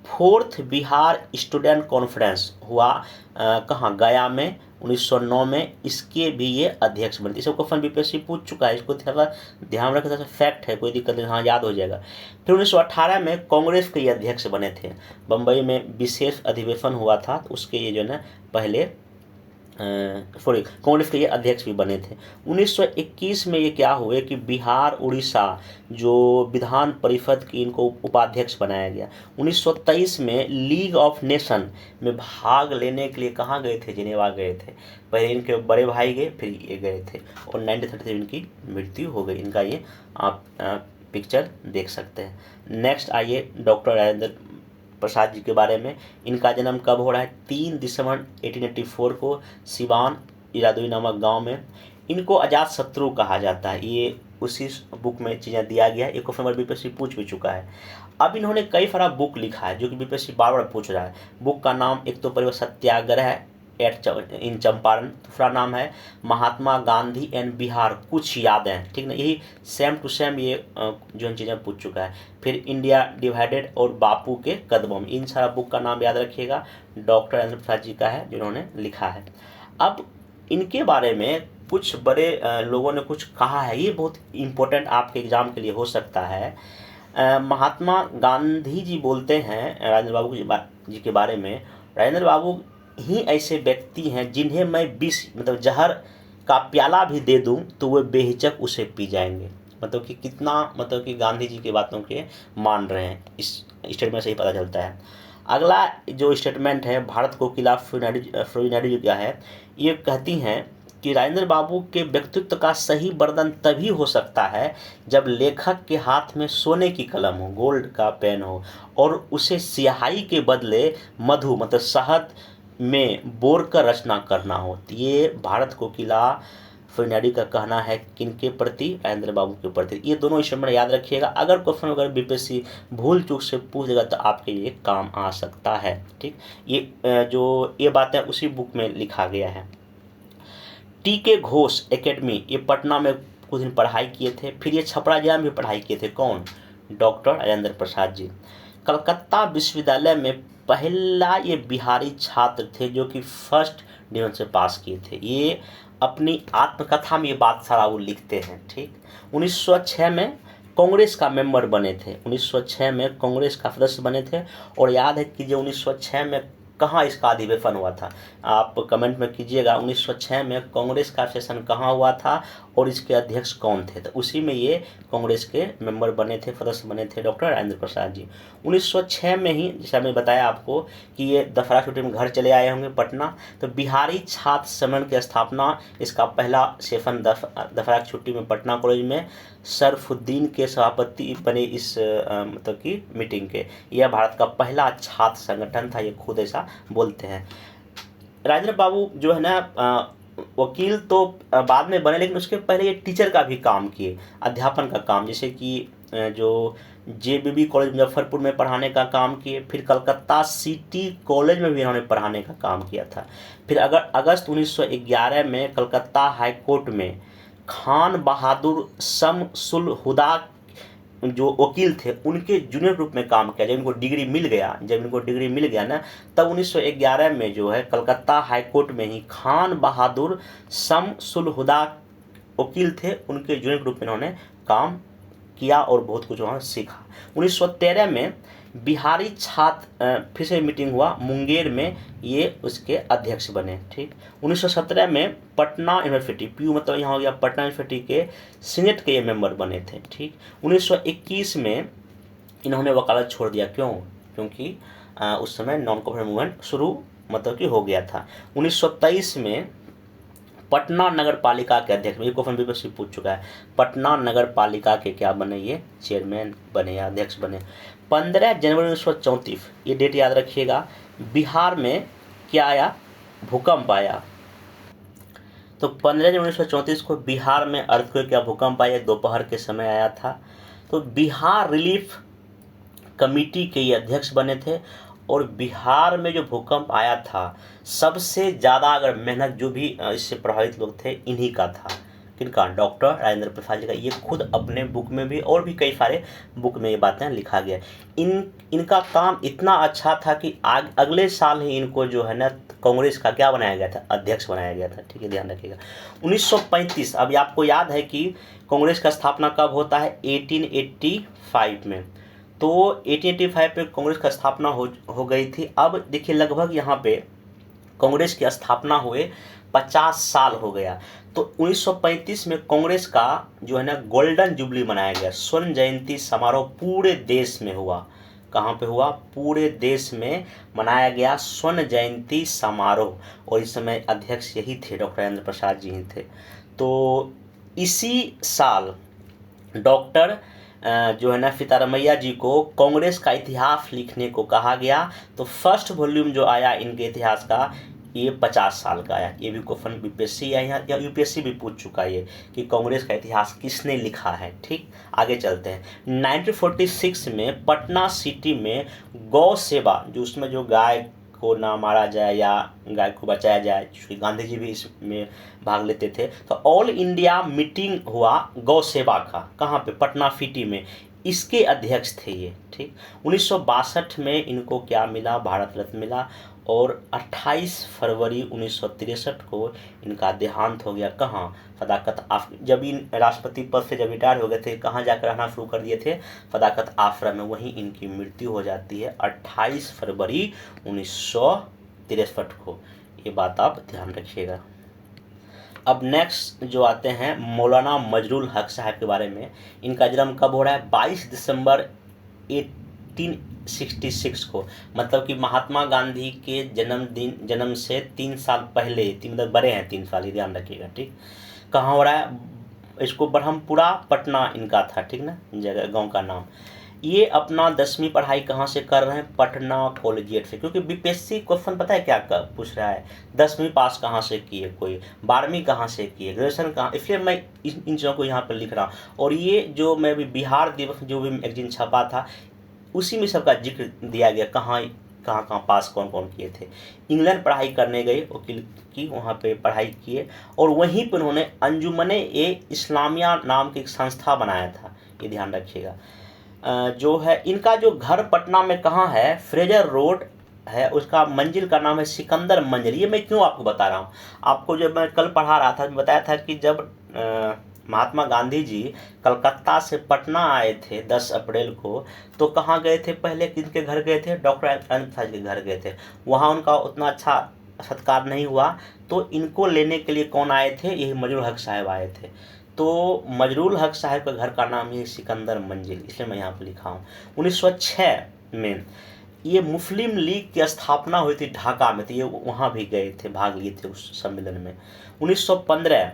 4th बिहार स्टूडेंट कॉन्फ्रेंस हुआ कहाँ, गया में 1909 में। इसके भी ये अध्यक्ष बने। इसको क्वेश्चन बीपीएससी पूछ चुका है, इसको थोड़ा ध्यान रखें, थोड़ा फैक्ट है, कोई दिक्कत नहीं, हाँ याद हो जाएगा। फिर 1918 में कांग्रेस के ये अध्यक्ष बने थे। बम्बई में विशेष अधिवेशन हुआ था, तो उसके ये जो है ना पहले कांग्रेस के ये अध्यक्ष भी बने थे। 1921 में ये क्या हुए कि बिहार उड़ीसा जो विधान परिषद की इनको उपाध्यक्ष बनाया गया। 1923 में लीग ऑफ नेशन में भाग लेने के लिए कहाँ गए थे, जिनेवा गए थे। पहले इनके बड़े भाई गए, फिर ये गए थे, और 1933 इनकी मृत्यु हो गई। इनका ये आप पिक्चर देख सकते हैं। नेक्स्ट आइए डॉक्टर राजेंद्र प्रसाद जी के बारे में। इनका जन्म कब हो रहा है, 3 दिसंबर 1884 को सिवान इरादोई नामक गांव में। इनको अजात शत्रु कहा जाता है, ये उसी बुक में चीज़ें दिया गया है। एक क्वेश्चन बीपीएससी पूछ भी चुका है। अब इन्होंने कई सारा बुक लिखा है जो कि बीपीएससी बार बार पूछ रहा है। बुक का नाम एक तो परिवार सत्याग्रह इन चंपारण, दूसरा नाम है महात्मा गांधी एंड बिहार कुछ यादें, ठीक ना, यही सेम टू सेम ये जो चीज़ें पूछ चुका है। फिर इंडिया डिवाइडेड और बापू के कदमों में, इन सारा बुक का नाम याद रखिएगा, डॉक्टर राजेंद्र प्रसाद जी का है जिन्होंने लिखा है। अब इनके बारे में कुछ बड़े लोगों ने कुछ कहा है, ये बहुत इम्पोर्टेंट आपके एग्जाम के लिए हो सकता है। महात्मा गांधी जी बोलते हैं राजेंद्र बाबू जी के बारे में, राजेंद्र बाबू ही ऐसे व्यक्ति हैं जिन्हें मैं विष मतलब जहर का प्याला भी दे दूं तो वे बेहिचक उसे पी जाएंगे। मतलब कि कितना, मतलब कि गांधी जी की बातों के मान रहे हैं, इस स्टेटमेंट से ही पता चलता है। अगला जो स्टेटमेंट है भारत को खिलाफ फ्लोरिनाडी जो क्या है, ये कहती हैं कि राजेंद्र बाबू के व्यक्तित्व का सही वर्णन तभी हो सकता है जब लेखक के हाथ में सोने की कलम हो, गोल्ड का पेन हो, और उसे स्याही के बदले मधु मतलब शहद में बोर कर रचना करना हो। ये भारत को किला फ्लोरिनाडी का कहना है किनके प्रति, राजेंद्र बाबू के प्रति। ये दोनों स्टेटमेंट याद रखिएगा, अगर क्वेश्चन अगर बीपीएससी भूल चूक से पूछ देगा तो आपके लिए काम आ सकता है, ठीक। ये बातें उसी बुक में लिखा गया है। टी.के. घोष एकेडमी, ये पटना में कुछ दिन पढ़ाई किए थे, फिर ये छपरा जिला में भी पढ़ाई किए थे। कौन, डॉक्टर राजेंद्र प्रसाद जी। कलकत्ता विश्वविद्यालय में पहला ये बिहारी छात्र थे जो कि फर्स्ट डिवीजन से पास किए थे। ये अपनी आत्मकथा में ये बात सारा वो लिखते हैं, ठीक। 1906 में कांग्रेस का मेंबर बने थे, 1906 में कांग्रेस का सदस्य बने थे। और याद है कि जो 1906 में कहाँ इसका अधिवेशन हुआ था, आप कमेंट में कीजिएगा। 1906 में कांग्रेस का सेशन कहाँ हुआ था और इसके अध्यक्ष कौन थे, तो उसी में ये कांग्रेस के मेंबर बने थे, सदस्य बने थे डॉक्टर राजेंद्र प्रसाद जी। 1906 में ही, जैसे मैंने बताया आपको कि ये दशहरा छुट्टी में घर चले आए होंगे पटना, तो बिहारी छात्र सम्मेलन की स्थापना, इसका पहला सेशन दशहरा की छुट्टी में पटना कॉलेज में शरफुद्दीन के सभापति बने इस मतलब कि मीटिंग के। यह भारत का पहला छात्र संगठन था, ये खुद ऐसा बोलते हैं। राजेंद्र बाबू जो है ना वकील तो बाद में बने, लेकिन उसके पहले ये टीचर का भी काम किए, अध्यापन का काम, जैसे कि जो JBB कॉलेज मुजफ्फरपुर में पढ़ाने का काम किए। फिर कलकत्ता सिटी कॉलेज में भी इन्होंने पढ़ाने का काम किया था। फिर अगस्त 1911 में कलकत्ता हाई कोर्ट में खान बहादुर शमसुल हुदा जो वकील थे उनके जूनियर ग्रुप में काम किया। जब इनको डिग्री मिल गया ना, तब 1911 में जो है कलकत्ता हाई कोर्ट में ही खान बहादुर शमसुल हुदा वकील थे, उनके जूनियर ग्रुप में इन्होंने काम किया और बहुत कुछ वहाँ सीखा। 1913 में बिहारी छात्र फिर से मीटिंग हुआ मुंगेर में, ये उसके अध्यक्ष बने, ठीक। 1917 में पटना यूनिवर्सिटी, पीयू मतलब यहाँ हो गया पटना यूनिवर्सिटी के सीनेट के ये मेंबर बने थे, ठीक। 1921 में इन्होंने वकालत छोड़ दिया, क्यों, क्योंकि उस समय नॉन कॉपरेटिव मूवमेंट शुरू मतलब कि हो गया था। 1923 में पटना नगर पालिका के अध्यक्ष, ये क्वेश्चन बीपीएससी पूछ चुका है, पटना नगर पालिका के क्या बने, ये चेयरमैन बने या अध्यक्ष बने। 15 जनवरी 1934, ये डेट याद रखिएगा, बिहार में क्या आया, भूकंप आया। तो 15 जनवरी 1934 को बिहार में अर्थक्वेक या भूकंप आया, दोपहर के समय आया था। तो बिहार रिलीफ कमेटी के ये अध्यक्ष बने थे। और बिहार में जो भूकंप आया था सबसे ज़्यादा अगर मेहनत जो भी इससे प्रभावित लोग थे इन्हीं का था, किनका, डॉक्टर राजेंद्र प्रसाद जी का। ये खुद अपने बुक में भी और भी कई सारे बुक में ये बातें लिखा गया। इनका काम इतना अच्छा था कि अगले साल ही इनको जो है ना कांग्रेस का क्या बनाया गया था, अध्यक्ष बनाया गया था। ठीक है, ध्यान रखिएगा। 1935, अभी आपको याद है कि कांग्रेस का स्थापना कब होता है, 1885 में। तो 1885 में कांग्रेस का स्थापना हो गई थी। अब देखिए लगभग यहाँ पे कांग्रेस की स्थापना हुए 50 साल हो गया। तो 1935 में कांग्रेस का जो है ना गोल्डन जुबली मनाया गया, स्वर्ण जयंती समारोह पूरे देश में हुआ। कहाँ पे हुआ, पूरे देश में मनाया गया स्वर्ण जयंती समारोह। और इस समय अध्यक्ष यही थे, डॉक्टर राजेंद्र प्रसाद जी ही थे। तो इसी साल डॉक्टर जो है ना सीतारमैया जी को कांग्रेस का इतिहास लिखने को कहा गया। तो फर्स्ट वॉल्यूम जो आया इनके इतिहास का, ये 50 साल का आया। ये भी क्वेश्चन बीपीएससी या यूपीएससी भी पूछ चुका है ये, कि कांग्रेस का इतिहास किसने लिखा है। ठीक, आगे चलते हैं। 1946 में पटना सिटी में गौ सेवा, जो उसमें जो गाय को ना मारा जाए या गाय को बचाया जाए, गांधी जी भी इसमें भाग लेते थे। तो ऑल इंडिया मीटिंग हुआ गौ सेवा का, कहाँ पे, पटना सिटी में। इसके अध्यक्ष थे ये। ठीक, 1962 में इनको क्या मिला, भारत रत्न मिला। और 28 फरवरी 1963 को इनका देहांत हो गया। कहाँ, सदाकत जब इन राष्ट्रपति पद से जब रिटायर हो गए थे, कहाँ जाकर रहना शुरू कर दिए थे, सदाकत आश्रम में। वहीं इनकी मृत्यु हो जाती है 28 फरवरी 1963 को। ये बात आप ध्यान रखिएगा। अब नेक्स्ट जो आते हैं मौलाना मजरुल हक साहब के बारे में। इनका जन्म कब हो रहा है, 22 दिसंबर 1866 को। मतलब कि महात्मा गांधी के जन्म से 3 साल पहले, मतलब बड़े हैं 3 साल, ये ध्यान रखिएगा। ठीक, कहाँ हो रहा है, इसको ब्रह्मपुरा पटना इनका था। ठीक ना, जगह गांव का नाम। ये अपना 10वीं पढ़ाई कहाँ से कर रहे हैं, पटना कॉलेजिएट से। क्योंकि बीपीएससी क्वेश्चन पता है क्या पूछ रहा है, 10वीं पास कहाँ से किए, कोई 12वीं कहाँ से किए, ग्रेजुएशन कहाँ, इसलिए मैं इन चीज़ों को यहाँ पर लिख रहा हूँ। और ये जो मैं भी बिहार दिवस जो भी मैगजीन छपा था, उसी में सबका जिक्र दिया गया, कहाँ पास कौन कौन किए थे। इंग्लैंड पढ़ाई करने गए, वकील की, वहाँ पे पढ़ाई किए। और वहीं पर उन्होंने अंजुमने ए इस्लामिया नाम की एक संस्था बनाया था। ये ध्यान रखिएगा। जो है इनका जो घर पटना में कहाँ है, फ्रेजर रोड है, उसका मंजिल का नाम है सिकंदर मंजिल। ये मैं क्यों आपको बता रहा हूँ, आपको जब मैं कल पढ़ा रहा था, बताया था कि जब महात्मा गांधी जी कलकत्ता से पटना आए थे 10 अप्रैल को, तो कहाँ गए थे, पहले किनके घर गए थे, डॉक्टर राजेंद्र प्रसाद के घर गए थे। वहाँ उनका उतना अच्छा सत्कार नहीं हुआ, तो इनको लेने के लिए कौन आए थे, यही मजरुल हक साहब आए थे। तो मजरुल हक साहब के घर का नाम ये सिकंदर मंजिल, इसलिए मैं यहाँ पर लिखा हूँ। 1906 में ये मुस्लिम लीग की स्थापना हुई थी ढाका में, तो ये वहाँ भी गए थे, भाग लिए थे उस सम्मेलन में। 1915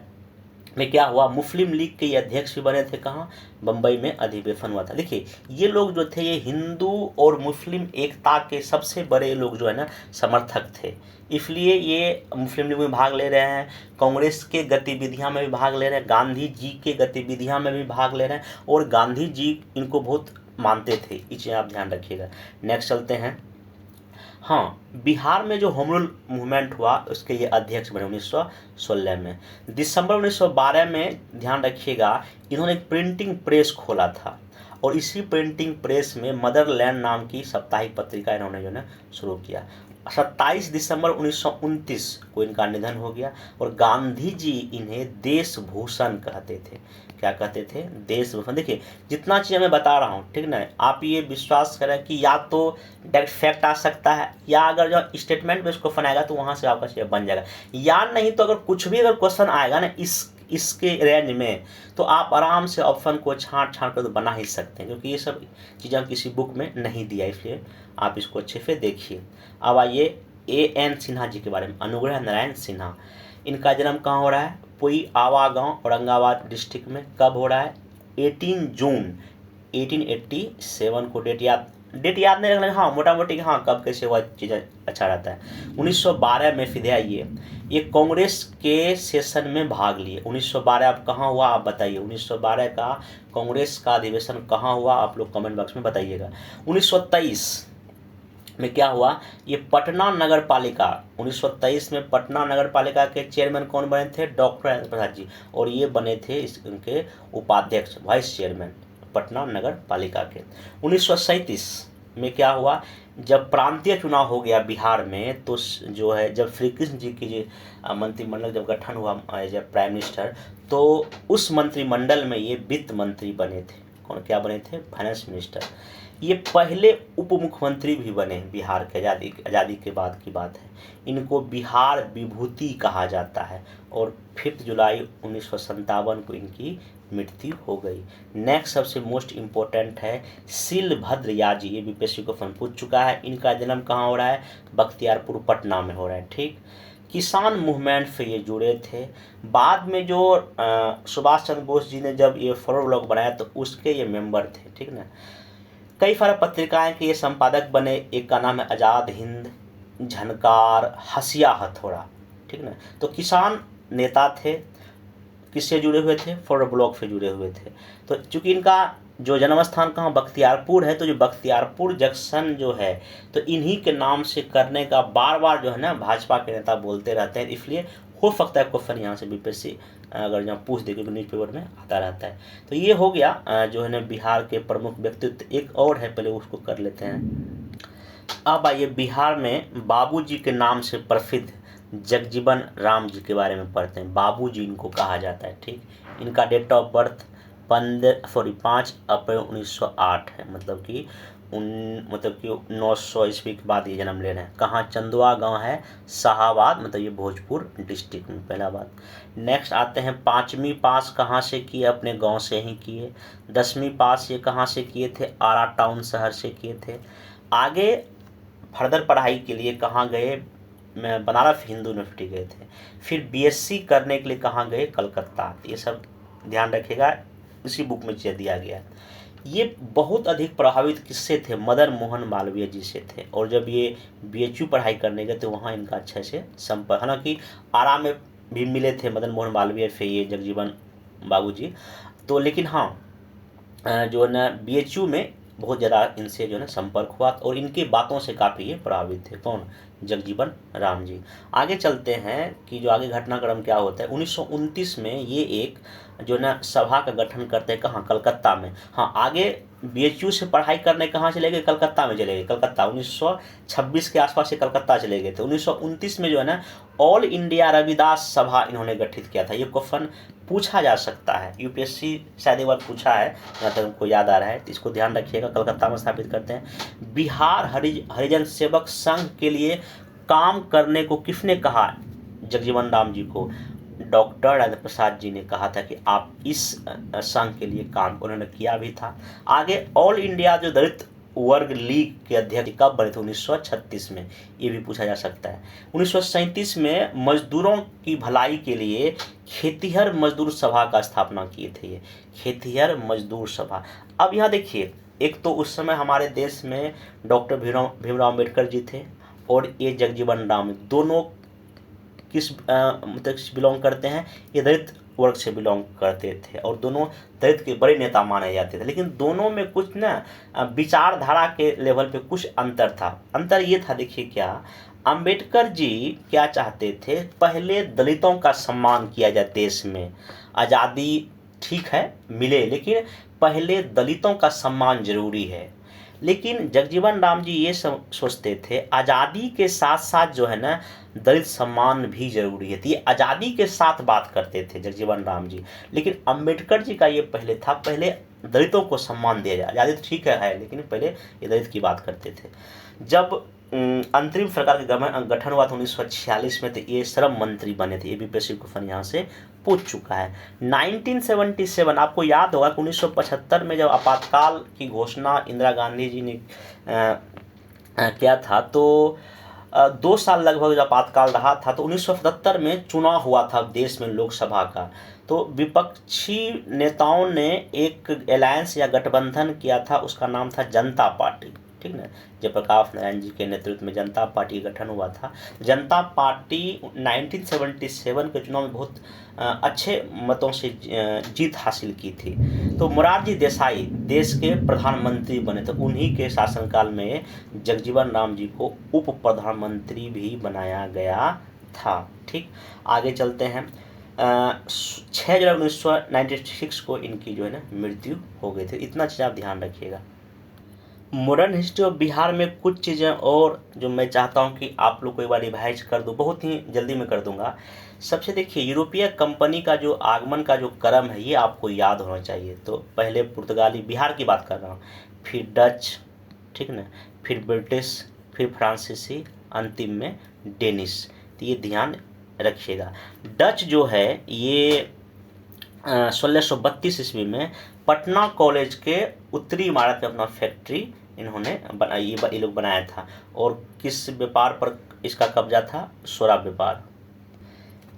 में क्या हुआ, मुस्लिम लीग के अध्यक्ष भी बने थे, कहाँ, बम्बई में अधिवेशन हुआ था। देखिए ये लोग जो थे, ये हिंदू और मुस्लिम एकता के सबसे बड़े लोग जो है ना समर्थक थे, इसलिए ये मुस्लिम लीग में भाग ले रहे हैं, कांग्रेस के गतिविधियां में भी भाग ले रहे हैं, गांधी जी के गतिविधियां में भी भाग ले रहे हैं, और गांधी जी इनको बहुत मानते थे। ये चीज़ आप ध्यान रखिएगा। नेक्स्ट चलते हैं। हाँ, बिहार में जो होम रूल मूवमेंट हुआ, उसके ये अध्यक्ष बने 1916 में। दिसंबर 1912 में, ध्यान रखिएगा, इन्होंने एक प्रिंटिंग प्रेस खोला था, और इसी प्रिंटिंग प्रेस में मदरलैंड नाम की साप्ताहिक पत्रिका इन्होंने जो है शुरू किया। 27 दिसंबर 1929 को इनका निधन हो गया। और गांधी जी इन्हें देशभूषण कहते थे। क्या कहते थे, देशभूषण। देखिए जितना चीज़ मैं बता रहा हूँ, ठीक ना, आप ये विश्वास करें कि या तो डायरेक्ट फैक्ट आ सकता है, या अगर जो स्टेटमेंट बेस्ड क्वेश्चन आएगा तो वहाँ से आपका चीज़ बन जाएगा, या नहीं तो अगर कुछ भी अगर क्वेश्चन आएगा ना इसके रेंज में, तो आप आराम से ऑप्शन को छांट कर तो बना ही सकते हैं, क्योंकि ये सब चीज़ें किसी बुक में नहीं दिया, इसलिए आप इसको अच्छे से देखिए। अब आइए A.N. सिन्हा जी के बारे में। अनुग्रह नारायण सिन्हा, इनका जन्म कहाँ हो रहा है, पुई आवा गाँव, औरंगाबाद डिस्ट्रिक्ट में। कब हो रहा है, 18 जून 1887 को। डेट याद नहीं रखना, हाँ मोटा मोटी, हाँ कब कैसे हुआ चीज़ें अच्छा रहता है। 1912 में सीधे आइए, ये कांग्रेस के सेशन में भाग लिए। 1912 अब कहाँ हुआ आप बताइए, 1912 का कांग्रेस का अधिवेशन कहाँ हुआ, आप लोग कमेंट बॉक्स में बताइएगा। 1923 में क्या हुआ, ये पटना नगर पालिका 1923 में पटना नगर पालिका के चेयरमैन कौन बने थे, डॉक्टर राजेंद्र प्रसाद जी, और ये बने थे इनके उपाध्यक्ष, वाइस चेयरमैन पटना नगर पालिका के। 1937 में क्या हुआ, जब प्रांतीय चुनाव हो गया बिहार में, तो जो है जब श्री कृष्ण जी की जो मंत्रिमंडल जब गठन हुआ एज ए प्राइम मिनिस्टर, तो उस मंत्रिमंडल में ये वित्त मंत्री बने थे। कौन क्या बने थे, फाइनेंस मिनिस्टर। ये पहले उप मुख्यमंत्री भी बने बिहार के, आज़ादी के बाद की बात है। इनको बिहार विभूति कहा जाता है और 5 जुलाई 1957 को इनकी मृत्यु हो गई। नेक्स्ट सबसे मोस्ट इम्पोर्टेंट है शिलभद्र याजी, ये बीपीएससी को फन पूछ चुका है। इनका जन्म कहाँ हो रहा है, बख्तियारपुर पटना में हो रहा है। ठीक, किसान मूवमेंट से ये जुड़े थे। बाद में जो सुभाष चंद्र बोस जी ने जब ये फॉरवर्ड ब्लॉक बनाया तो उसके ये मेंबर थे। ठीक ना, कई सारे पत्रिकाएं के ये संपादक बने। एक का नाम है आज़ाद हिंद, झनकार, हसिया हथौड़ा। ठीक ना, तो किसान नेता थे। किससे जुड़े हुए थे, फॉरवर्ड ब्लॉक से जुड़े हुए थे। तो चूंकि इनका जो जन्म स्थान कहाँ बख्तियारपुर है, तो जो बख्तियारपुर जंक्शन जो है तो इन्हीं के नाम से करने का बार बार जो है ना भाजपा के नेता बोलते रहते हैं। इसलिए हो सकता है क्वेश्चन यहाँ से बीपीएससी अगर यहाँ पूछ दे, क्योंकि न्यूज़पेपर में आता रहता है। तो ये हो गया जो है ना बिहार के प्रमुख व्यक्तित्व। एक और है, पहले उसको कर लेते हैं। अब आइए बिहार में बाबूजी के नाम से प्रसिद्ध जगजीवन राम जी के बारे में पढ़ते हैं। बाबूजी इनको कहा जाता है। ठीक, इनका डेट ऑफ बर्थ 5 अप्रैल 1908 है, मतलब कि 900 ईस्वी के बाद ये जन्म ले रहे हैं। कहाँ, चंदुआ गांव है, शाहाबाद, मतलब ये भोजपुर डिस्ट्रिक्ट में। पहला बात। नेक्स्ट आते हैं 5वीं पास कहाँ से किए, अपने गांव से ही किए। 10वीं पास ये कहाँ से किए थे, आरा टाउन शहर से किए थे। आगे फर्दर पढ़ाई के लिए कहाँ गए, बनारस हिंदू यूनिवर्सिटी गए थे। फिर बीएससी करने के लिए कहाँ गए, कलकत्ता। ये सब ध्यान रखिएगा, इसी बुक में दिया गया है। ये बहुत अधिक प्रभावित किससे थे, मदन मोहन मालवीय जी से थे। और जब ये बीएचयू पढ़ाई करने गए तो वहाँ इनका अच्छे से संपर्क, हालांकि आरा में भी मिले थे मदन मोहन मालवीय से ये जगजीवन बाबूजी, तो लेकिन हाँ जो है ना बीएचयू में बहुत ज़्यादा इनसे जो है ना संपर्क हुआ और इनकी बातों से काफ़ी ये प्रभावित थे। कौन, जगजीवन राम जी। आगे चलते हैं कि जो आगे घटनाक्रम क्या होता है। 1929 में ये एक जो ना सभा का गठन करते हैं, कहाँ, कलकत्ता में। हाँ, आगे बीएचयू से पढ़ाई करने कहाँ चले गए, कलकत्ता में चले गए। कलकत्ता 1926 के आसपास से कलकत्ता चले गए थे। 1929 में जो है ना ऑल इंडिया रविदास सभा इन्होंने गठित किया था। ये क्वेश्चन पूछा जा सकता है, यूपीएससी शायद एक बार पूछा है, जहाँ तक हमको याद आ रहा है, तो इसको ध्यान रखिएगा। कलकत्ता में स्थापित करते हैं। बिहार हरिजन सेवक संघ के लिए काम करने को किसने कहा, जगजीवन राम जी को, डॉक्टर राजेंद्र प्रसाद जी ने कहा था कि आप इस संघ के लिए काम, उन्होंने किया भी था। आगे ऑल इंडिया जो दलित वर्ग लीग के अध्यक्ष कब बने थे, 1936 में, ये भी पूछा जा सकता है। 1937 में मजदूरों की भलाई के लिए खेतिहर मजदूर सभा का स्थापना किए थे। ये खेतिहर मजदूर सभा। अब यहाँ देखिए, एक तो उस समय हमारे देश में डॉक्टर भीमराव अम्बेडकर जी थे और ये जगजीवन राम, दोनों किस मतलब बिलोंग करते हैं, ये दलित वर्ग से बिलोंग करते थे और दोनों दलित के बड़े नेता माने जाते थे। लेकिन दोनों में कुछ ना विचारधारा के लेवल पे कुछ अंतर था। अंतर ये था, देखिए क्या, अंबेडकर जी क्या चाहते थे, पहले दलितों का सम्मान किया जाए देश में। आज़ादी ठीक है मिले, लेकिन पहले दलितों का सम्मान जरूरी है। लेकिन जगजीवन राम जी ये सोचते थे आज़ादी के साथ साथ जो है ना दलित सम्मान भी जरूरी है। तो ये आज़ादी के साथ बात करते थे जगजीवन राम जी। लेकिन अंबेडकर जी का ये पहले था, पहले दलितों को सम्मान दिया जाए। आज़ादी तो ठीक है, लेकिन पहले ये दलित की बात करते थे। जब अंतरिम सरकार का गठन हुआ था 1946 में, तो ये श्रम मंत्री बने थे। ये भी बेसिक क्वेश्चन यहाँ से पूछ चुका है। 1977 आपको याद होगा कि 1975 में जब आपातकाल की घोषणा इंदिरा गांधी जी ने किया था, तो 2 साल लगभग जब आपातकाल रहा था, तो 1977 में चुनाव हुआ था देश में लोकसभा का। तो विपक्षी नेताओं ने एक अलायंस या गठबंधन किया था, उसका नाम था जनता पार्टी। ठीक ना। जयप्रकाश नारायण जी के नेतृत्व में जनता पार्टी का गठन हुआ था। जनता पार्टी 1977 के चुनाव में बहुत अच्छे मतों से जीत हासिल की थी। तो मोरारजी देसाई देश के प्रधानमंत्री बने थे। उन्हीं के शासनकाल में जगजीवन राम जी को उप प्रधानमंत्री भी बनाया गया था। ठीक, आगे चलते हैं। 6 जुलाई 1996 को इनकी जो है ना मृत्यु हो गई थी। इतना चीज़ आप ध्यान रखिएगा। मॉडर्न हिस्ट्री ऑफ बिहार में कुछ चीज़ें और जो मैं चाहता हूं कि आप लोग को एक बार रिवाइज कर दूं, बहुत ही जल्दी में कर दूंगा। सबसे देखिए, यूरोपीय कंपनी का जो आगमन का जो क्रम है ये आपको याद होना चाहिए। तो पहले पुर्तगाली, बिहार की बात कर रहा हूँ, फिर डच, ठीक ना, फिर ब्रिटिश, फिर फ्रांसीसी, अंतिम में डेनिश। तो ये ध्यान रखिएगा। डच जो है ये 1632 ईस्वी में पटना कॉलेज के उत्तरी इमारत में अपना फैक्ट्री इन्होंने ये लोग बनाया था। और किस व्यापार पर इसका कब्जा था? शराब व्यापार।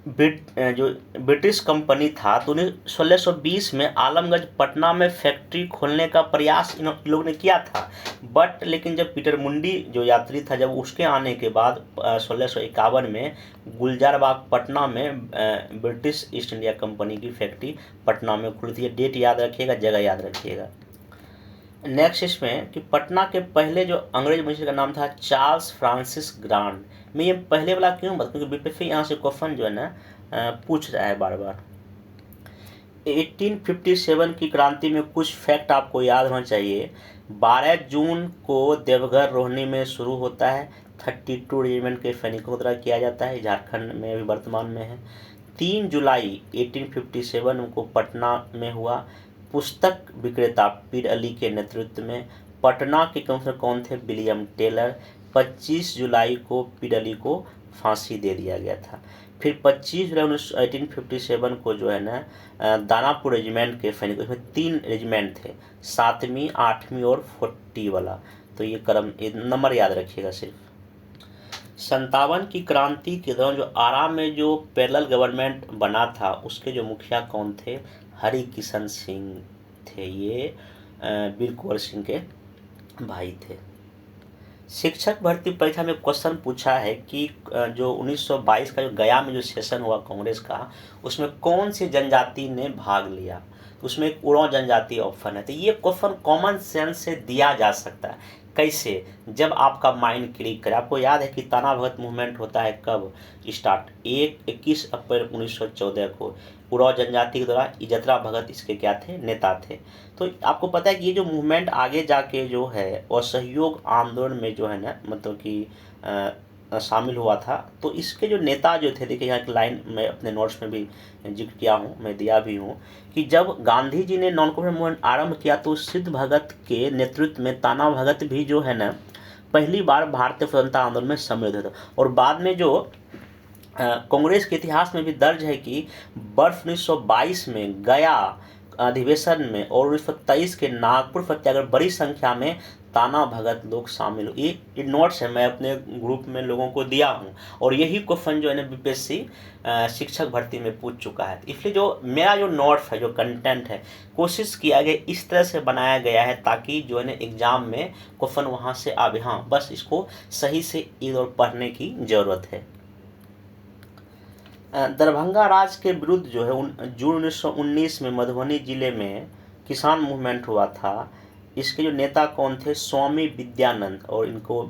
जो ब्रिटिश कंपनी था तो उन्हें 1620 में आलमगंज पटना में फैक्ट्री खोलने का प्रयास इन लोगों ने किया था। बट लेकिन जब पीटर मुंडी जो यात्री था, जब उसके आने के बाद 1651 में गुलजारबाग पटना में ब्रिटिश ईस्ट इंडिया कंपनी की फैक्ट्री पटना में खुली थी। डेट याद रखिएगा, जगह याद रखिएगा। नेक्स्ट इसमें कि पटना के पहले जो अंग्रेज मजिस्ट्रेट का नाम था चार्ल्स फ्रांसिस ग्रांड। मैं ये पहले वाला क्यों बता, क्योंकि बीपीएससी यहाँ से क्वेश्चन जो है ना पूछ रहा है बार बार। 1857 की क्रांति में कुछ फैक्ट आपको याद होना चाहिए। 12 जून को देवघर रोहनी में शुरू होता है। 32 रेजिमेंट के सैनिकों द्वारा किया जाता है, झारखंड में अभी वर्तमान में है। 3 जुलाई 1857 को पटना में हुआ। पुस्तक विक्रेता पीर अली के नेतृत्व में। पटना के काउंसिलर कौन थे? William Taylor. 25 जुलाई को पीर अली को फांसी दे दिया गया था। फिर 25 जुलाई 1857 को जो है ना दानापुर रेजिमेंट के सैनिक, इसमें 3 रेजिमेंट थे, 7वीं, 8वीं और 40 वाला। तो ये नंबर याद रखिएगा सिर्फ। 57 की क्रांति के दौरान जो आरा में जो पैरेलल गवर्नमेंट बना था उसके जो मुखिया कौन थे? हरि किशन सिंह थे। ये वीर कुंवर सिंह के भाई थे। शिक्षक भर्ती परीक्षा में क्वेश्चन पूछा है कि जो 1922 का जो गया में जो सेशन हुआ कांग्रेस का, उसमें कौन सी जनजाति ने भाग लिया? उसमें एक उरांव जनजाति ऑप्शन है। तो ये क्वेश्चन कॉमन सेंस से दिया जा सकता है। कैसे? जब आपका माइंड क्लिक करे। आपको याद है कि ताना भगत मूवमेंट होता है कब स्टार्ट? 21 अप्रैल 1914 को। उरांव जनजाति के द्वारा इजतरा भगत इसके क्या थे? नेता थे। तो आपको पता है कि ये जो मूवमेंट आगे जाके जो है असहयोग आंदोलन में जो है ना मतलब कि शामिल हुआ था। तो इसके जो नेता जो थे, देखिए यहाँ एक लाइन मैं अपने नोट्स में भी जिक्र किया हूँ, मैं दिया भी हूँ कि जब गांधी जी ने नॉन कॉन्फेडेंस मूवमेंट आरंभ किया तो सिद्ध भगत के नेतृत्व में ताना भगत भी जो है ना पहली बार भारतीय स्वतंत्रता आंदोलन में सम्मिलित हुआ था। और बाद में जो कांग्रेस के इतिहास में भी दर्ज है कि वर्ष 1922 में गया अधिवेशन में और 1923 के नागपुर सत्याग्रह बड़ी संख्या में ताना भगत लोग शामिल हुए। ये नोट्स है, मैं अपने ग्रुप में लोगों को दिया हूँ। और यही क्वेश्चन जो है ना बीपीएससी शिक्षक भर्ती में पूछ चुका है। इसलिए जो मेरा जो नोट्स है, जो कंटेंट है, कोशिश किया गया इस तरह से बनाया गया है ताकि जो है ना एग्जाम में क्वेश्चन वहाँ से आवे। हाँ, बस इसको सही से इधर पढ़ने की ज़रूरत है। दरभंगा राज के विरुद्ध जो है जून 1919 में मधुबनी जिले में किसान मूवमेंट हुआ था। इसके जो नेता कौन थे? स्वामी विद्यानंद, और इनको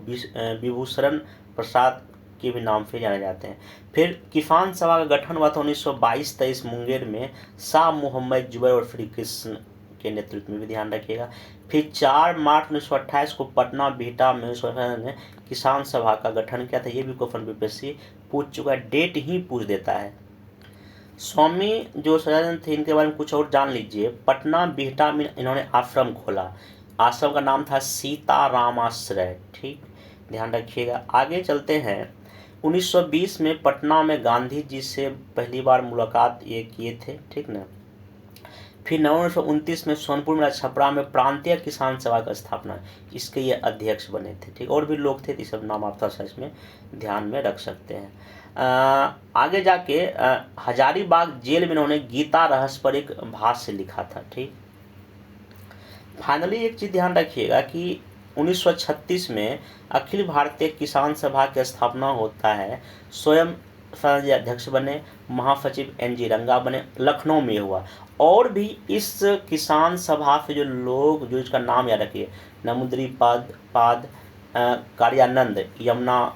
विभूषण प्रसाद के भी नाम से जाने जाते हैं। फिर किसान सभा का गठन हुआ था 1922-23 मुंगेर में शाह मोहम्मद जुबैर और श्री कृष्ण के नेतृत्व में, भी ध्यान रखिएगा। फिर 4 मार्च 1928 को पटना बिहटा में ने किसान सभा का गठन किया था। ये भी क्वेश्चन बीपीएससी पूछ चुका है, डेट ही पूछ देता है। स्वामी जो सदानंद थे इनके बारे में कुछ और जान लीजिए। पटना बिहटा में इन्होंने आश्रम खोला। आश्रम का नाम था सीतारामाश्रय। ठीक, ध्यान रखिएगा। आगे चलते हैं। 1920 में पटना में गांधी जी से पहली बार मुलाकात ये किए थे, ठीक ना। फिर नवंबर 1929 में सोनपुर में छपरा में प्रांतीय किसान सभा का स्थापना, इसके ये अध्यक्ष बने थे। ठीक, और भी लोग थे, ये सब नाम आप सच में ध्यान में रख सकते हैं। आगे जाके हजारीबाग जेल में इन्होंने गीता रहस्य पर एक भाष्य लिखा था। ठीक, फाइनली एक चीज़ ध्यान रखिएगा कि 1936 में अखिल भारतीय किसान सभा की स्थापना होता है। स्वयं जी अध्यक्ष बने, महासचिव NG रंगा बने, लखनऊ में हुआ। और भी इस किसान सभा से जो लोग, जो इसका नाम याद रखिए, नमुद्री पाद, कार्यानंद, यमुना,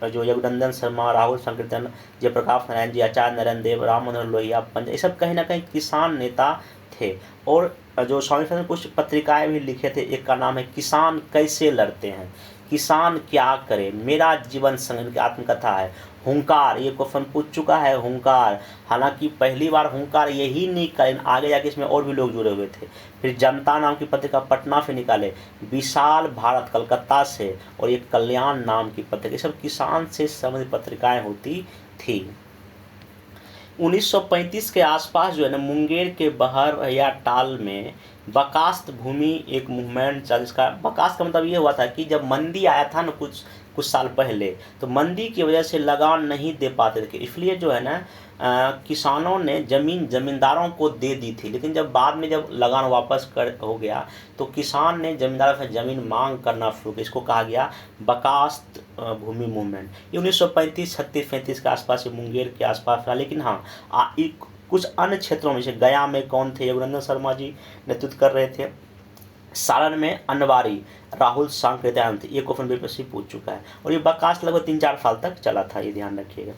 जो यदुनंदन शर्मा, राहुल संकीर्तन, जयप्रकाश नारायण जी, आचार्य नरेंद्र देव, राम मनोहर लोहिया, पंच, ये सब कहीं ना कहीं किसान नेता थे। और जो स्वामी ने कुछ पत्रिकाएं भी लिखे थे, एक का नाम है किसान कैसे लड़ते हैं, किसान क्या करे, मेरा जीवन संघर्ष की आत्मकथा है। हुंकार, ये क्वेश्चन पूछ चुका है, हुंकार, हालांकि पहली बार हुंकार यही निकाले, आगे जाके इसमें और भी लोग जुड़े हुए थे। फिर जनता नाम की पत्रिका पटना से निकाले, विशाल भारत कलकत्ता से, और एक कल्याण नाम की पत्रिका, ये सब किसान से संबंधित पत्रिकाएं होती थी। 1935 के आसपास जो है ना, मुंगेर के बहरया टाल में बकास्त भूमि एक मूवमेंट चला, जिसका बकास्त का मतलब ये हुआ था कि जब मंदी आया था ना कुछ साल पहले, तो मंदी की वजह से लगान नहीं दे पाते थे, इसलिए जो है ना किसानों ने जमींदारों को दे दी थी। लेकिन जब बाद में जब लगान वापस हो गया, तो किसान ने जमींदारों से ज़मीन मांग करना शुरू किया। इसको कहा गया बकास्त भूमि मूवमेंट। ये 1935, 36, के आसपास, मुंगेर के आसपास था। लेकिन हाँ, कुछ अन्य क्षेत्रों में, जैसे गया में कौन थे, यदुनंदन शर्मा जी नेतृत्व कर रहे थे। सारण में अनवारी, राहुल सांकृत्यायन थे। ये क्वेश्चन बीपीएससी पूछ चुका है। और ये बकास्त लगभग 3-4 साल तक चला था, ये ध्यान रखिएगा।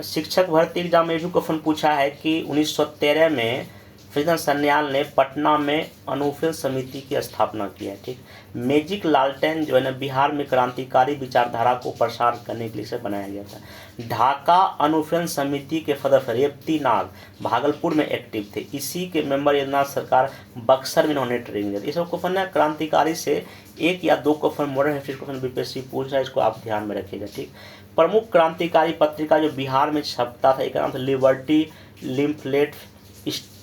शिक्षक भर्ती एग्जाम में भी क्वेश्चन पूछा है कि 1913 में प्रेसिडेंट सन्याल ने पटना में अनुफेन समिति की स्थापना की है। ठीक, मैजिक लालटेन जो है ना, बिहार में क्रांतिकारी विचारधारा को प्रसार करने के लिए से बनाया गया था। ढाका अनुफेन समिति के सदस्य रेवती नाग भागलपुर में एक्टिव थे। इसी के मेंबर यदुनाथ सरकार बक्सर में इन्होंने ट्रेनिंग दी। ये सब क्वेश्चन है क्रांतिकारी से 1 या 2 question modern history question BPSC पूछ रहा है, इसको आप ध्यान में रखिएगा। ठीक, प्रमुख क्रांतिकारी पत्रिका जो बिहार में छपता था, एक नाम था लिबर्टी, लिम्फलेट,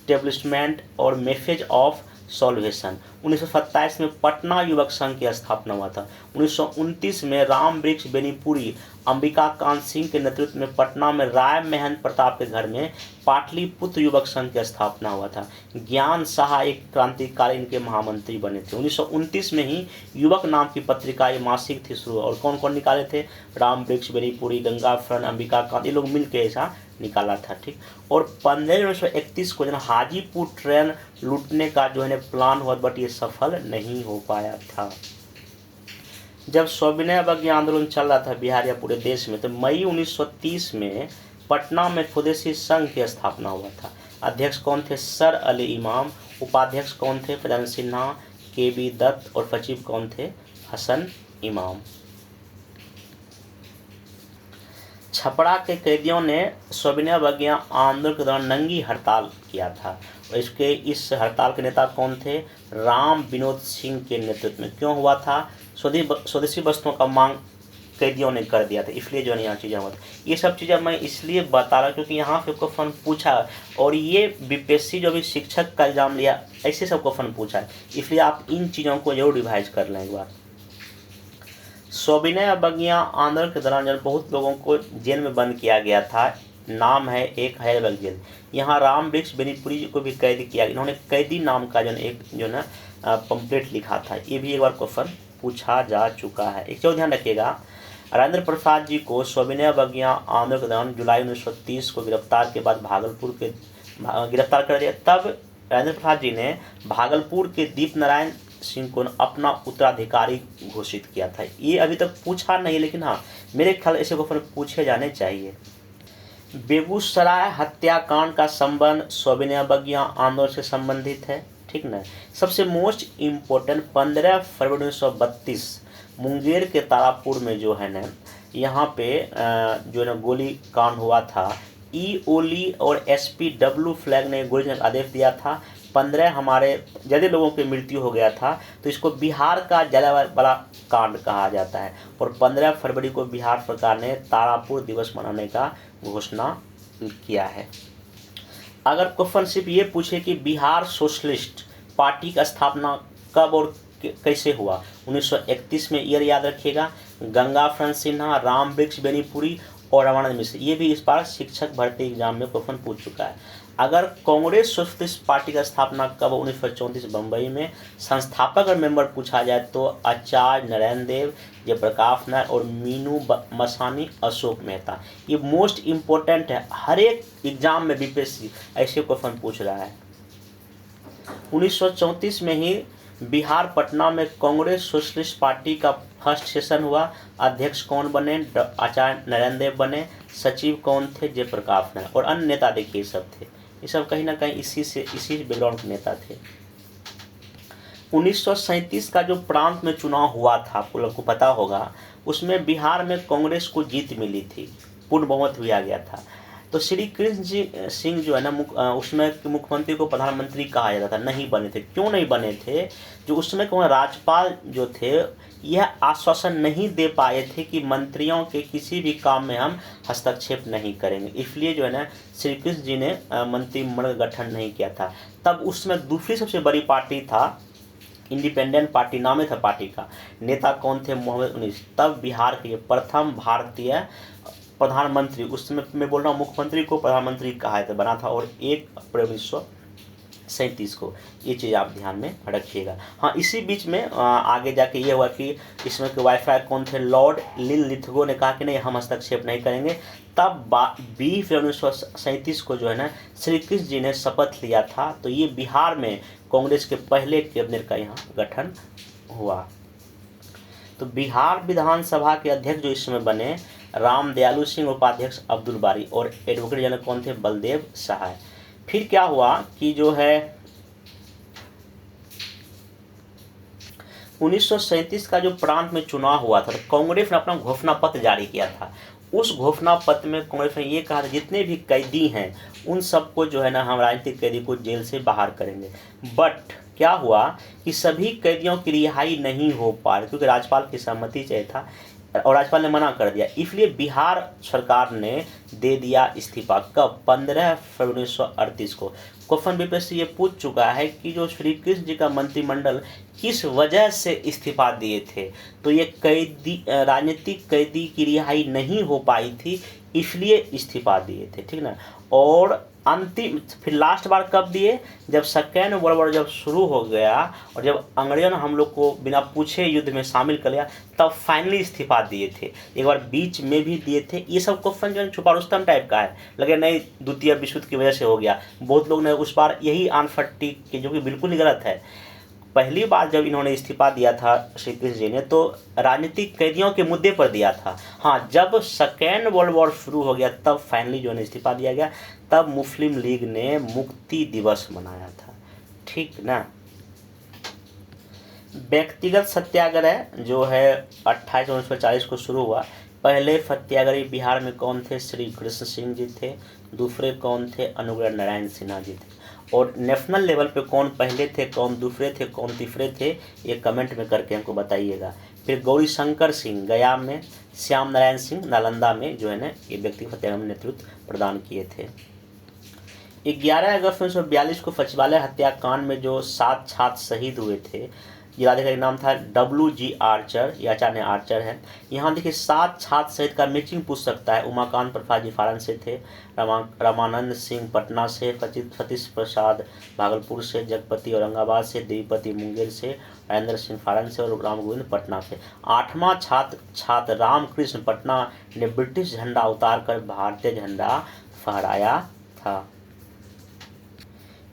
स्टेब्लिशमेंट और मैसेज ऑफ सॉल्वेशन। 1927 में पटना युवक संघ की स्थापना हुआ था। 1929 में राम वृक्ष बेनीपुरी, अंबिका कांत सिंह के नेतृत्व में पटना में राय महंत प्रताप के घर में पाटलिपुत्र युवक संघ की स्थापना हुआ था। ज्ञान साहा एक क्रांतिकारी इनके महामंत्री बने थे। 1929 में ही युवक नाम की पत्रिका, ये मासिक थी शुरू, और कौन कौन निकाले थे, राम वृक्ष बेनीपुरी, गंगा फ्रंट, अंबिका कांत, ये लोग मिलकर ऐसा निकाला था। ठीक, और 15 जनवरी 1931 को जो हाजीपुर ट्रेन लूटने का जो है प्लान हुआ, बट ये सफल नहीं हो पाया था। जब सविनय अवज्ञा आंदोलन चल रहा था बिहार या पूरे देश में, तो मई 1930 में पटना में स्वदेशी संघ की स्थापना हुआ था। अध्यक्ष कौन थे, सर अली इमाम। उपाध्यक्ष कौन थे, प्रधान सिन्हा, KB दत्त। और सचिव कौन थे, हसन इमाम। छपरा के कैदियों ने सविनय अवज्ञा आंदोलन के दौरान नंगी हड़ताल किया था, और इस हड़ताल के नेता कौन थे, राम विनोद सिंह के नेतृत्व में। क्यों हुआ था, स्वदेशी वस्तुओं का मांग कैदियों ने कर दिया था, इसलिए जो है यहाँ चीज़ें हुआ था। ये सब चीज़ें मैं इसलिए बता रहा क्योंकि यहाँ पे क्वेश्चन पूछा, और ये बीपीएससी जो भी शिक्षक का एग्जाम लिया, ऐसे सब क्वेश्चन पूछा है, इसलिए आप इन चीज़ों को जरूर रिवाइज कर लें एक बार। सविनय अवज्ञा आंदोलन के दौरान जब बहुत लोगों को जेल में बंद किया गया था, नाम है एक हैदराबाद जेल। यहाँ राम वृक्ष बेनीपुरी जी को भी कैद किया, इन्होंने कैदी नाम का जो ना पंपलेट लिखा था। ये भी एक बार क्वेश्चन पूछा जा चुका है। एक चीज़ ध्यान रखिएगा, राजेंद्र प्रसाद जी को सविनय अवज्ञा आंदोलन के दौरान जुलाई 1930 को गिरफ्तार के बाद भागलपुर के गिरफ्तार कर दिया। तब राजेंद्र प्रसाद जी ने भागलपुर के दीप नारायण सिंह को अपना उत्तराधिकारी घोषित किया था। ये अभी तक पूछा नहीं, लेकिन हाँ मेरे ख्याल ऐसे क्वेश्चन पूछे जाने चाहिए। बेगूसराय हत्याकांड का संबंध सविनय अवज्ञा आंदोलन से संबंधित है, ठीक ना। सबसे मोस्ट इम्पोर्टेंट 15 फरवरी 1932 मुंगेर के तारापुर में जो है ना, यहाँ पे जो है ना गोली कांड हुआ था। ओली और SP डब्ल्यू फ्लैग ने गोली का आदेश दिया था। 15 हमारे ज़्यादा लोगों की मृत्यु हो गया था, तो इसको बिहार का जलियांवाला कांड कहा जाता है। और 15 फरवरी को बिहार सरकार ने तारापुर दिवस मनाने का घोषणा किया है। अगर क्वेश्चन सिर्फ ये पूछे कि बिहार सोशलिस्ट पार्टी का स्थापना कब और कैसे हुआ, 1931 में, ईयर याद रखिएगा। गंगा फ्रंट सिन्हा, राम वृक्ष बेनीपुरी और रामानंद मिश्र, ये भी इस बार शिक्षक भर्ती एग्जाम में क्वेश्चन पूछ चुका है। अगर कांग्रेस सोशलिस्ट पार्टी का स्थापना कब 1934 बम्बई में, संस्थापक और मेंबर पूछा जाए तो आचार्य नरेंद्र देव, जयप्रकाश नारायण और मीनू मसानी, अशोक मेहता। ये मोस्ट इम्पोर्टेंट है, हर एक एग्जाम में बीपीएससी ऐसे क्वेश्चन पूछ रहा है। 1934 में ही बिहार पटना में कांग्रेस सोशलिस्ट पार्टी का फर्स्ट सेशन हुआ। अध्यक्ष कौन बने? आचार्य नरेंद्र देव बने। सचिव कौन थे? जयप्रकाश नारायण। और अन्य नेता देखिए ये सब थे, ये सब कहीं ना कहीं इसी बैकग्राउंड के नेता थे। 1937 का जो प्रांत में चुनाव हुआ था, आप लोग को पता होगा, उसमें बिहार में कांग्रेस को जीत मिली थी, पूर्ण बहुमत भी आ गया था। तो श्री कृष्ण सिंह जो है ना, उसमें मुख्यमंत्री को प्रधानमंत्री कहा जाता था, नहीं बने थे। क्यों नहीं बने थे? जो उस समय के राज्यपाल जो थे यह आश्वासन नहीं दे पाए थे कि मंत्रियों के किसी भी काम में हम हस्तक्षेप नहीं करेंगे, इसलिए जो है ना श्री कृष्ण जी ने मंत्रिमंडल का गठन नहीं किया था। तब उसमें दूसरी सबसे बड़ी पार्टी था इंडिपेंडेंट पार्टी, नाम था पार्टी का। नेता कौन थे? मोहम्मद उन्नीस। तब बिहार के प्रथम भारतीय प्रधानमंत्री, उस समय मैं बोल रहा हूँ मुख्यमंत्री को प्रधानमंत्री कहा था, बना था, और 1 अप्रैल 1937 को। ये चीज़ आप ध्यान में रखिएगा। हाँ, इसी बीच में आगे जाके ये हुआ कि इसमें के वाईफाई कौन थे? लॉर्ड लिनलिथगो ने कहा कि नहीं, हम हस्तक्षेप नहीं करेंगे। तब 20 फरवरी 1937 को जो है ना श्री कृष्ण जी ने शपथ लिया था। तो ये बिहार में कांग्रेस के पहले कैबिनेट का यहाँ गठन हुआ। तो बिहार विधानसभा के अध्यक्ष जो इस समय बने, राम दयालु सिंह, उपाध्यक्ष अब्दुल बारी, और एडवोकेट जनरल कौन थे? बलदेव सहाय। फिर क्या हुआ कि जो है 1937 का जो प्रांत में चुनाव हुआ था, तो कांग्रेस ने अपना घोषणा पत्र जारी किया था। उस घोषणा पत्र में कांग्रेस ने ये कहा था जितने भी कैदी हैं उन सबको जो है ना हम राजनीतिक कैदी को जेल से बाहर करेंगे। बट क्या हुआ कि सभी कैदियों की रिहाई नहीं हो पा रही, क्योंकि राज्यपाल की सहमति चाहिए था और राज्यपाल ने मना कर दिया। इसलिए बिहार सरकार ने दे दिया इस्तीफा। कब? 15 फरवरी 1938 को। क्वेश्चन बीपीएससी ये पूछ चुका है कि जो श्री कृष्ण जी का मंत्रिमंडल किस वजह से इस्तीफा दिए थे, तो ये कैदी, राजनीतिक कैदी की रिहाई नहीं हो पाई थी, इसलिए इस्तीफा दिए थे, ठीक ना। और अंतिम फिर लास्ट बार कब दिए? जब सेकेंड वर्ल्ड वॉर जब शुरू हो गया और जब अंग्रेजों ने हम लोग को बिना पूछे युद्ध में शामिल कर लिया, तब फाइनली इस्तीफा दिए थे। एक बार बीच में भी दिए थे। ये सब क्वेश्चन जो है छुपा रुस्तम टाइप का है, लगे नहीं द्वितीय विश्व युद्ध की वजह से हो गया। बहुत लोग ने उस बार यही आंसर टिक के, जो कि बिल्कुल ही गलत है। पहली बार जब इन्होंने इस्तीफा दिया था श्री कृष्ण जी ने, तो राजनीतिक कैदियों के मुद्दे पर दिया था। हाँ, जब सेकेंड वर्ल्ड वॉर शुरू हो गया तब फाइनली जो है इस्तीफा दिया गया। तब मुस्लिम लीग ने मुक्ति दिवस मनाया था, ठीक ना। व्यक्तिगत सत्याग्रह जो है 28 जून 1940 को शुरू हुआ। पहले सत्याग्रही बिहार में कौन थे? श्री कृष्ण सिंह जी थे। दूसरे कौन थे? अनुग्रह नारायण सिन्हा जी थे। और नेशनल लेवल पे कौन पहले थे, कौन दूसरे थे, कौन तीसरे थे, ये कमेंट में करके हमको बताइएगा। फिर गौरी शंकर सिंह गया में, श्याम नारायण सिंह नालंदा में जो है ना ये व्यक्तिगत सत्याग्रह में नेतृत्व प्रदान किए थे। 11 अगस्त 1942 को सचिवालय हत्याकांड में जो 7 छात्र शहीद हुए थे, जिलाधिकारी का नाम था WG आर्चर, ये आचार्य आर्चर है। यहाँ देखिए 7 छात्र सहित का मैचिंग पूछ सकता है। उमाकांत प्रसाद जी फारन से थे, रामानंद सिंह पटना से, सतीश प्रसाद भागलपुर से, जगपति औरंगाबाद से, देवीपति मुंगेर से, राजेंद्र सिंह फारन से और राम गोविंद पटना से। 8वां छात्र रामकृष्ण पटना ने ब्रिटिश झंडा उतार कर भारतीय झंडा फहराया था।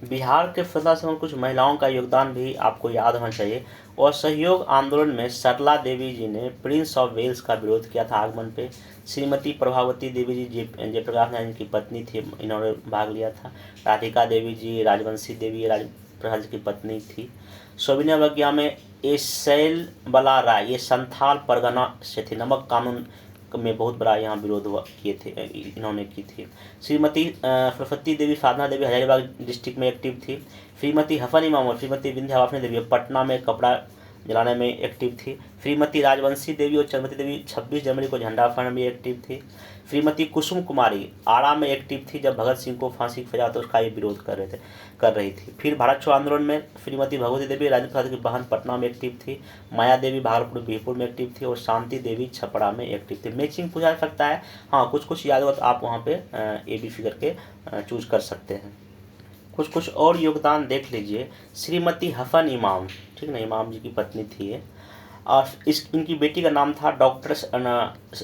बिहार के स्वतंत्रता संग्राम कुछ महिलाओं का योगदान भी आपको याद होना चाहिए। और सहयोग आंदोलन में सरला देवी जी ने प्रिंस ऑफ वेल्स का विरोध किया था आगमन पे। श्रीमती प्रभावती देवी जी जयप्रकाश नारायण की पत्नी थी, इन्होंने भाग लिया था। राधिका देवी जी राजवंशी देवी राजप्रसाद की पत्नी थी। सोबिना बगिया में एसैल बला राय, ये संथाल परगना से थे। नमक कानून में बहुत बड़ा यहाँ विरोध किए थे, इन्होंने की थी। श्रीमती सरस्वती देवी साधना देवी हजारीबाग डिस्ट्रिक्ट में एक्टिव थी। श्रीमती हसन इमाम और श्रीमती विंध्यावासिनी देवी पटना में कपड़ा जलाने में एक्टिव थी। श्रीमती राजवंशी देवी और चंद्रमती देवी 26 जनवरी को झंडा फहराने में एक्टिव थी। श्रीमती कुसुम कुमारी आरा में एक्टिव थी, जब भगत सिंह को फांसी की सजा तो उसका ये विरोध कर रही थी। फिर भारत छोड़ो आंदोलन में श्रीमती भगवती देवी राजेंद्र प्रसाद की बहन पटना में एक्टिव थी, माया देवी भागलपुर बीरपुर में एक्टिव थी और शांति देवी छपरा में एक्टिव थी। मैचिंग पूछा जा सकता है, हाँ कुछ याद होगा तो आप वहाँ पे ABC करके चूज कर सकते हैं। कुछ और योगदान देख लीजिए। श्रीमती हसन इमाम, ठीक ना, इमाम जी की पत्नी थी ये, और इनकी बेटी का नाम था डॉक्टर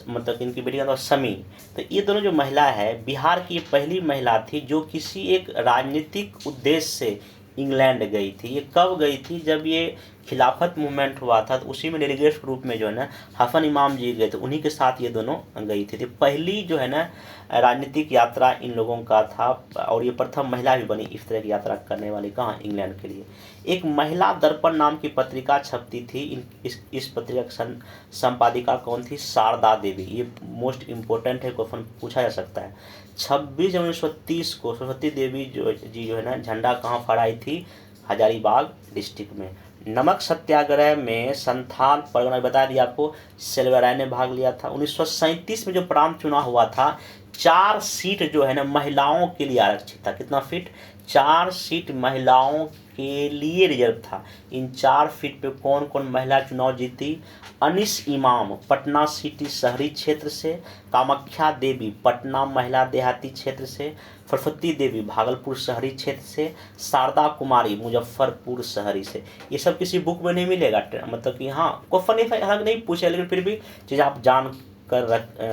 मतलब इनकी बेटी का नाम समी। तो ये दोनों जो महिला है, बिहार की पहली महिला थी जो किसी एक राजनीतिक उद्देश्य से इंग्लैंड गई थी। ये कब गई थी? जब ये खिलाफत मूवमेंट हुआ था, तो उसी में डेलीगेट के रूप में जो है ना हसन इमाम जी गए थे, उन्हीं के साथ ये दोनों गई थी। तो पहली जो है ना राजनीतिक यात्रा इन लोगों का था, और ये प्रथम महिला भी बनी इस तरह की यात्रा करने वाली, कहाँ, इंग्लैंड के लिए। एक महिला दर्पण नाम की पत्रिका छपती थी, इस पत्रिका की संपादिका कौन थी? शारदा देवी। ये मोस्ट इम्पोर्टेंट है, क्वेश्चन पूछा जा सकता है। 26 जनवरी 1930 को सरस्वती देवी जो है ना झंडा कहाँ फहराई थी? हजारीबाग डिस्ट्रिक्ट में। नमक सत्याग्रह में संथाल परगना, बता दिया आपको, सेल्वराय ने भाग लिया था। 1937 में जो प्रांत चुनाव हुआ था, 4 सीट जो है ना महिलाओं के लिए आरक्षित था। कितना सीट? 4 सीट महिलाओं के लिए रिजर्व था। इन 4 सीट पे कौन कौन महिला चुनाव जीती? अनिस इमाम पटना सिटी शहरी क्षेत्र से, कामाख्या देवी पटना महिला देहाती क्षेत्र से, सरस्वती देवी भागलपुर शहरी क्षेत्र से, शारदा कुमारी मुजफ्फरपुर शहरी से। ये सब किसी बुक में नहीं मिलेगा, मतलब कि हाँ क्वेश्चन अलग नहीं पूछे, लेकिन फिर भी चीज़ आप जान कर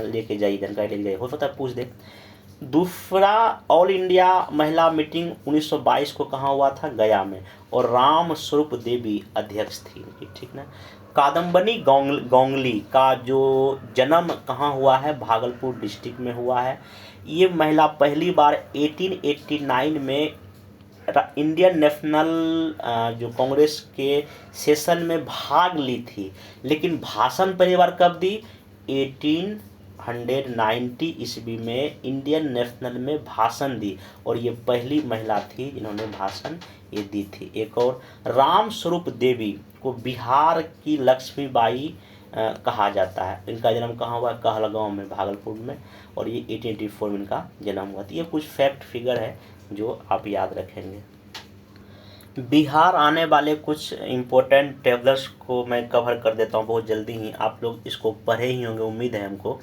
लेके जाइए, जानकारी लेके जाइए, हो सकता है पूछ दे। दूसरा ऑल इंडिया महिला मीटिंग 1922 को कहाँ हुआ था? गया में, और राम स्वरूप देवी अध्यक्ष थी, ठीक ना। कादम्बनी गोंगली का जो जन्म कहाँ हुआ है? भागलपुर डिस्ट्रिक्ट में हुआ है। ये महिला पहली बार 1889 में इंडियन नेशनल जो कांग्रेस के सेशन में भाग ली थी, लेकिन भाषण पहली बार कब दी? 1890 ईस्वी में इंडियन नेशनल में भाषण दी, और ये पहली महिला थी जिन्होंने भाषण ये दी थी। एक और, राम स्वरूप देवी को बिहार की लक्ष्मीबाई कहा जाता है। इनका जन्म कहाँ हुआ? कहलगांव में, भागलपुर में, और ये 1884 में इनका जन्म हुआ। तो ये कुछ फैक्ट फिगर है जो आप याद रखेंगे। बिहार आने वाले कुछ इम्पोर्टेंट ट्रेवलर्स को मैं कवर कर देता हूँ बहुत जल्दी ही, आप लोग इसको पढ़े ही होंगे उम्मीद है हमको।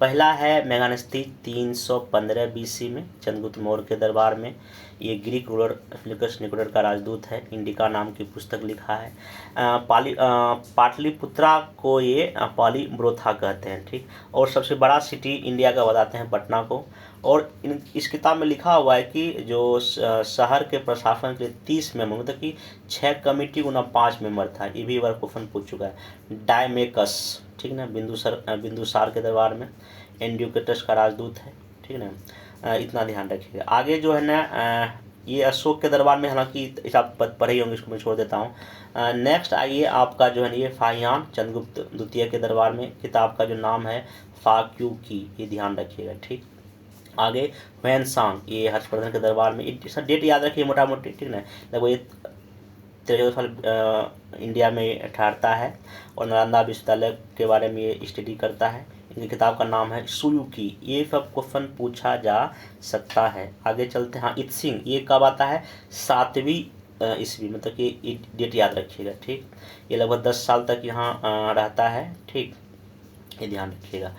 पहला है मेगानेस्ती 315 BC में चंद्रगुप्त मौर्य के दरबार में। ये ग्रीक रूलर फिलिकस निकोटर का राजदूत है, इंडिका नाम की पुस्तक लिखा है। पाटलिपुत्रा को ये पालीम्रोथा कहते हैं, ठीक। और सबसे बड़ा सिटी इंडिया का बताते हैं पटना को। और इस किताब में लिखा हुआ है कि जो शहर के प्रशासन के 30 मेंबर, मतलब कि 6 कमेटी गुना 5 मेंबर था। ये भी बार क्वेश्चन पूछ चुका है। डायमेकस, ठीक ना, बिंदुसार के दरबार में एंड्यूकेटस का राजदूत है, ठीक ना। इतना ध्यान रखिएगा। आगे जो है ना ये अशोक के दरबार में, हालांकि आप पढ़े ही होंगे, इसको मैं छोड़ देता हूँ। नेक्स्ट आइए आपका जो है ये फाहियान चंद्रगुप्त द्वितीय के दरबार में, किताब का जो नाम है फाक्यूकी, ये ध्यान रखिएगा, ठीक। आगे वैनसांग, ये हर्षवर्धन के दरबार में। डेट याद रखिए मोटा मोटी, ठीक ना। लगभग ये 13 साल इंडिया में ठहरता है, और नालंदा विश्वविद्यालय के बारे में ये स्टडी करता है। इनकी किताब का नाम है सुयुकी। ये सब क्वेश्चन पूछा जा सकता है। आगे चलते हैं। हाँ, इत्सिंग ये कब आता है? 7वीं ईस्वी, मतलब कि डेट याद रखिएगा, ठीक। ये लगभग 10 साल तक यहाँ रहता है, ठीक, ये ध्यान रखिएगा।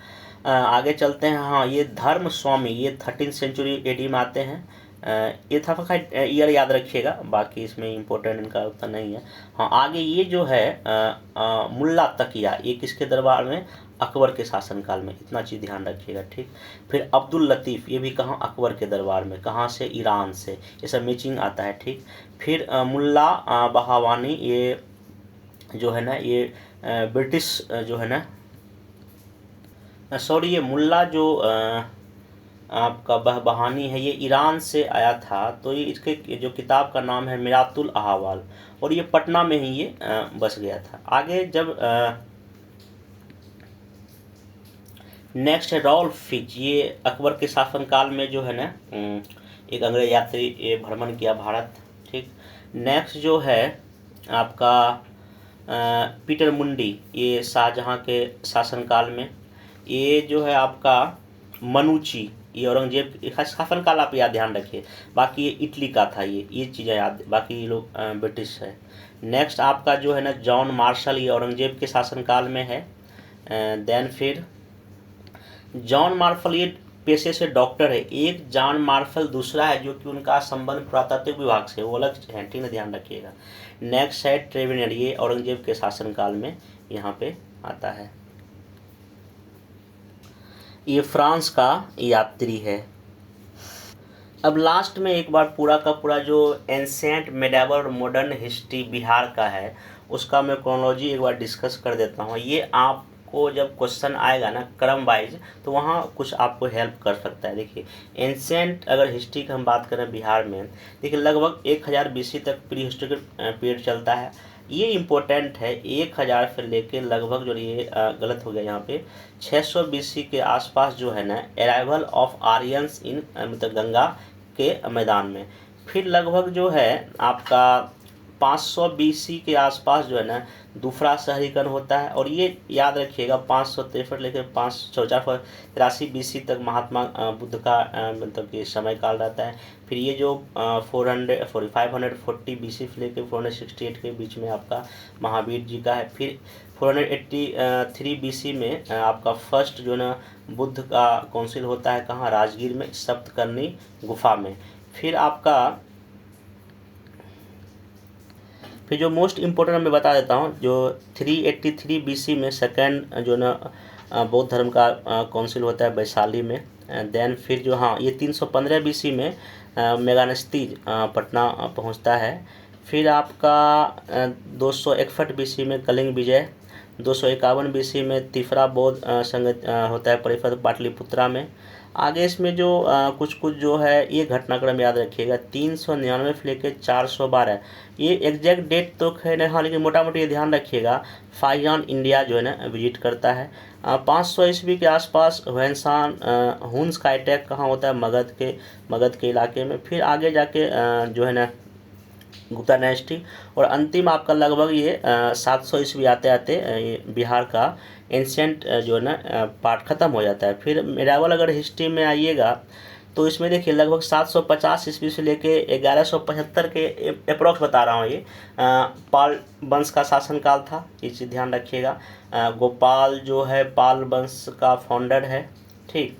आगे चलते हैं। हाँ, ये धर्म स्वामी, ये 13वीं सेंचुरी AD में आते हैं। ये था ईयर याद रखिएगा, बाकी इसमें इम्पोर्टेंट इनका उतना नहीं है। हाँ, आगे ये जो है मुल्ला तकिया, ये किसके दरबार में? अकबर के शासनकाल में, इतना चीज़ ध्यान रखिएगा, ठीक। फिर अब्दुल लतीफ़, ये भी कहाँ? अकबर के दरबार में। कहाँ से? ईरान से। ये सब मैचिंग आता है, ठीक। फिर मुल्ला बहावानी, ये जो है ना ये ब्रिटिश जो है ना, सॉरी, ये मुल्ला जो आपका बहानी है, ये ईरान से आया था। तो ये इसके जो किताब का नाम है मिरातुल अहवाल, और ये पटना में ही ये बस गया था। आगे जब नेक्स्ट है रॉल्फ फिच, ये अकबर के शासनकाल में जो है ना एक अंग्रेज यात्री ये भ्रमण किया भारत, ठीक। नेक्स्ट जो है आपका पीटर मुंडी, ये शाहजहां के शासनकाल में। ये जो है आपका मनुची, ये औरंगजेब का शासन काल आप याद ध्यान रखिए। बाकी ये इटली का था, ये चीज़ें याद, बाकी ये लोग ब्रिटिश है। नेक्स्ट आपका जो है ना जॉन मार्शल, ये औरंगजेब के शासनकाल में है। देन फिर जॉन मार्शल ये पेशे से डॉक्टर है। एक जॉन मार्शल दूसरा है जो कि उनका संबंध पुरातत्व विभाग से, वो अलग है, ठीक है, ध्यान रखिएगा। नेक्स्ट है ट्रेवेनियर, ये औरंगजेब के शासनकाल में यहाँ पे आता है। ये फ्रांस का यात्री है। अब लास्ट में एक बार पूरा का पूरा जो एंशिएंट, मेडिएवल और मॉडर्न हिस्ट्री बिहार का है उसका मैं क्रोनोलॉजी एक बार डिस्कस कर देता हूँ। ये आपको जब क्वेश्चन आएगा ना क्रम वाइज तो वहाँ कुछ आपको हेल्प कर सकता है। देखिए एंशिएंट अगर हिस्ट्री की हम बात करें बिहार में, देखिए लगभग 1000 BC तक प्री हिस्टोरिकल पीरियड चलता है। ये इम्पोर्टेंट है, 1000 से लेके लगभग जो ये गलत हो गया यहाँ पे 600 BC के आसपास जो है ना अराइवल ऑफ आर्यंस इन मतलब गंगा के मैदान में। फिर लगभग जो है आपका 500 BC के आसपास जो है ना दूसरा शहरीकरण होता है। और ये याद रखिएगा 563 लेकर 483 BC तक महात्मा बुद्ध का मतलब कि समय काल रहता है। फिर ये जो 540 BC से लेकर 468 के बीच में आपका महावीर जी का है। फिर 483 BC में आपका फर्स्ट जो ना बुद्ध का काउंसिल होता है, कहाँ, राजगीर में, सप्तकर्णी गुफा में। फिर आपका फिर जो मोस्ट इम्पोर्टेंट मैं बता देता हूँ, जो 383 BC में सेकेंड जो ना बौद्ध धर्म का काउंसिल होता है वैशाली में। देन फिर जो हाँ ये 315 BC में मेगानेस्ती पटना पहुँचता है। फिर आपका 261 BC में कलिंग विजय, 251 BC में तीसरा बौद्ध संघ होता है परिषद पाटलिपुत्रा में। आगे इसमें जो कुछ जो है ये घटनाक्रम याद रखिएगा, 399 से लेकर 412, ये एग्जैक्ट डेट तो खैर नहीं, हाँ लेकिन मोटा मोटी ये ध्यान रखिएगा। फाइयान इंडिया जो है ना विजिट करता है। 500 ईस्वी के आसपास वैनसान हुन्स का अटैक कहाँ होता है, मगध के इलाके में। फिर आगे जाके जो है ना गुप्ता डायनेस्टी। और अंतिम आपका लगभग ये 700 ईस्वी आते आते ये बिहार का एंशिएंट जो है ना पार्ट ख़त्म हो जाता है। फिर मेडिएवल अगर हिस्ट्री में आइएगा तो इसमें देखिए लगभग 750 ईस्वी से लेके 1175 के अप्रॉक्स बता रहा हूँ, ये पाल वंश का शासनकाल था, ये चीज़ ध्यान रखिएगा। गोपाल जो है पाल वंश का फाउंडर है, ठीक,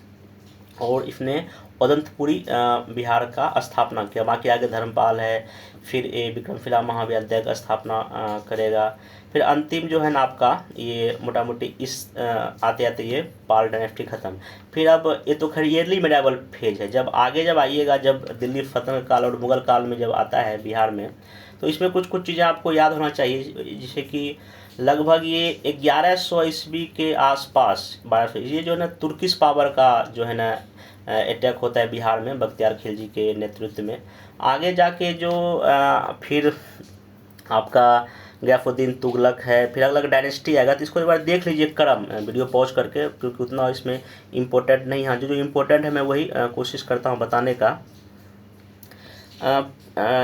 और इसने उदंतपुरी बिहार का स्थापना किया। बाकी आगे धर्मपाल है, फिर ये विक्रमशिला महाविद्यालय का स्थापना करेगा। फिर अंतिम जो है ना आपका ये मोटा मोटी इस आते आते ये पाल डायनेस्टी ख़त्म। फिर अब ये तो खैर ईयरली मेडिएवल फेज है। जब आगे जब आइएगा, जब दिल्ली सल्तनत काल और मुगल काल में जब आता है बिहार में, तो इसमें कुछ चीज़ें आपको याद होना चाहिए, जैसे कि लगभग ये 1100 ईस्वी के आसपास 1200 ये जो है ना तुर्किश पावर का जो है ना अटैक होता है बिहार में बख्तियार खिलजी के नेतृत्व में। आगे जाके जो फिर आपका गयासुद्दीन तुगलक है, फिर अलग डायनेस्टी आएगा। तो इसको एक बार देख लीजिए क्रम वीडियो पॉज करके, क्योंकि उतना इसमें इम्पोर्टेंट नहीं है। जो इम्पोर्टेंट है मैं वही कोशिश करता हूँ बताने का।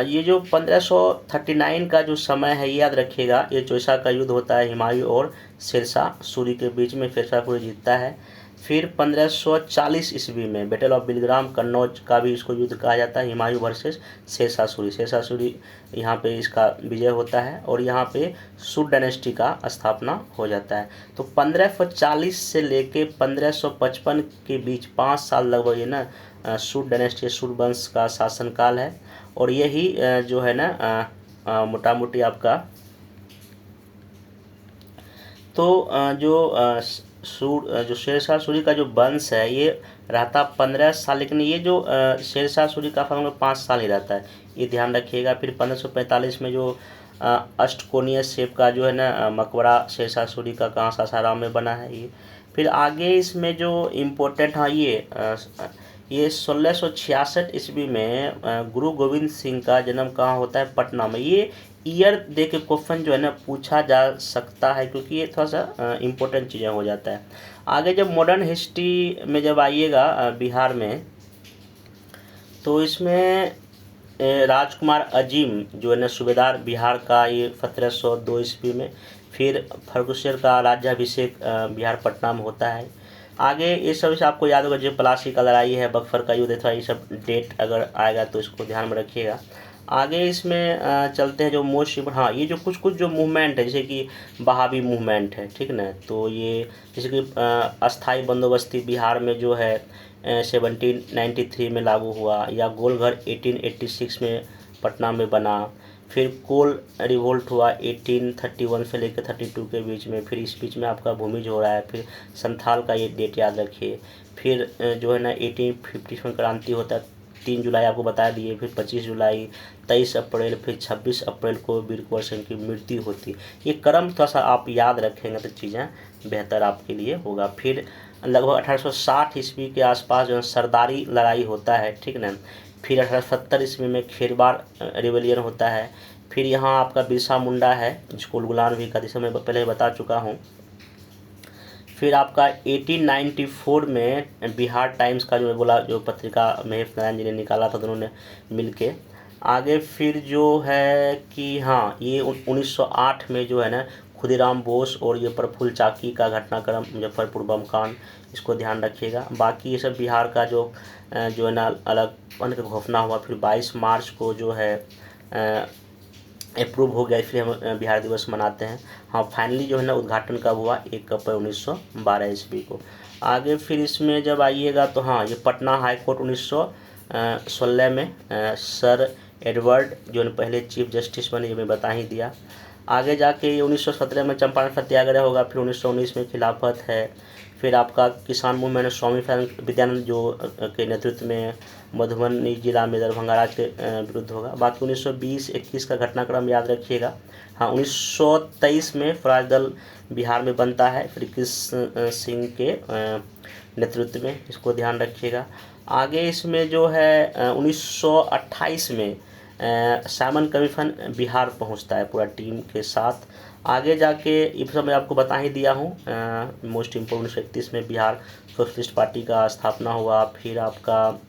ये जो 1539 का जो समय है ये याद रखिएगा, ये चौसा का युद्ध होता है हुमायूं और शेरशाह सूरी के बीच में, शेरशाह सूरी जीतता है। फिर 1540 ईस्वी में बैटल ऑफ बिलग्राम कन्नौज का भी इसको युद्ध कहा जाता है, हुमायूं वर्सेस शेरशाह सूरी यहाँ पे इसका विजय होता है और यहाँ पे सूर डायनेस्टी का स्थापना हो जाता है। तो 1540 से लेके 1555 के बीच 5 साल लगभग ये ना सूर डायनेस्टी, सूर वंश का शासनकाल है। और यही जो है ना मोटा मोटी आपका तो जो शेरशाह सूरी का जो वंश है ये रहता 15 साल, लेकिन ये जो शेरशाह सूरी का फंग 5 साल ही रहता है, ये ध्यान रखिएगा। फिर 1545 में जो अष्टकोणीय शेप का जो है ना मकबरा शेरशाह सूरी का कहाँ सासाराम में बना है ये। फिर आगे इसमें जो इम्पोर्टेंट हाँ ये 1666 ईस्वी में गुरु गोविंद सिंह का जन्म कहाँ होता है, पटना में। ये ईयर दे के क्वेश्चन जो है ना पूछा जा सकता है, क्योंकि ये थोड़ा सा इम्पोर्टेंट चीज़ें हो जाता है। आगे जब मॉडर्न हिस्ट्री में जब आइएगा बिहार में, तो इसमें राजकुमार अजीम जो है ना सूबेदार बिहार का, ये 1702 ईस्वी में। फिर फर्गुसर का राज्याभिषेक बिहार पटना में होता है। आगे ये सब से आपको याद होगा, जो प्लासी का लड़ाई है, बक्सर का युद्ध था, ये सब डेट अगर आएगा तो इसको ध्यान में रखिएगा। आगे इसमें चलते हैं जो मोस्ट, हाँ ये जो कुछ कुछ जो मूवमेंट है, जैसे कि बहावी मूवमेंट है, ठीक ना, तो ये जैसे कि अस्थाई बंदोबस्ती बिहार में जो है 1793 में लागू हुआ, या गोलघर 1886 में पटना में बना, फिर कोल रिवोल्ट हुआ 1831 से लेकर 32 के बीच में, फिर इस बीच में आपका भूमिज हो रहा है, फिर संथाल का ये डेट याद रखिए, फिर जो है ना 1850 में क्रांति होता है 3 जुलाई आपको बता दिए, फिर 25 जुलाई, 23 अप्रैल, फिर 26 अप्रैल को वीर कुंवर सिंह की मृत्यु होती। ये क्रम थोड़ा सा आप याद रखेंगे तो चीज़ें बेहतर आपके लिए होगा। फिर लगभग 1860 ईस्वी के आसपास जो है सरदारी लड़ाई होता है, ठीक ना। फिर 1870 ईस्वी में खेरबार रिवेलियन होता है। फिर यहाँ आपका बिरसा मुंडा है, जिसको गुलाम भी का जिसे मैं पहले बता चुका हूँ। फिर आपका 1894 में बिहार टाइम्स का जो बोला, जो पत्रिका महेश नारायण जी ने निकाला था दोनों ने मिलके। आगे फिर जो है कि हाँ, ये 1908 में जो है ना खुदीराम बोस और ये प्रफुल्ल चाकी का घटनाक्रम मुजफ्फरपुर बम कांड, इसको ध्यान रखिएगा। बाकी ये सब बिहार का जो है ना अलग बन के घोषणा हुआ। फिर 22 मार्च को जो है अप्रूव हो गया, इसलिए हम बिहार दिवस मनाते हैं। हाँ, फाइनली जो है ना उद्घाटन कब हुआ, 1 अप्रैल 1912 ईस्वी को। आगे फिर इसमें जब आइएगा तो हाँ, ये पटना हाई कोर्ट 1916 में सर एडवर्ड जो है पहले चीफ जस्टिस बने, ये मैं बता ही दिया। आगे जाके ये 1917 में चंपारण सत्याग्रह होगा। फिर 1919 में खिलाफत है। फिर आपका किसान मूवमेंट स्वामी विद्यानंद जो के नेतृत्व में मधुबनी जिला में दरभंगा राज के विरुद्ध होगा। बाकी 1920-21 का घटनाक्रम याद रखिएगा। हाँ, 1923 में स्वराज दल बिहार में बनता है, फिर कृष्ण सिंह के नेतृत्व में, इसको ध्यान रखिएगा। आगे इसमें जो है 1928 में साइमन कमीशन बिहार पहुंचता है पूरा टीम के साथ। आगे जाके इस सब मैं आपको बता ही दिया हूँ। मोस्ट इम्पोर्टेंट 1931 में बिहार सोशलिस्ट पार्टी का स्थापना हुआ। फिर आपका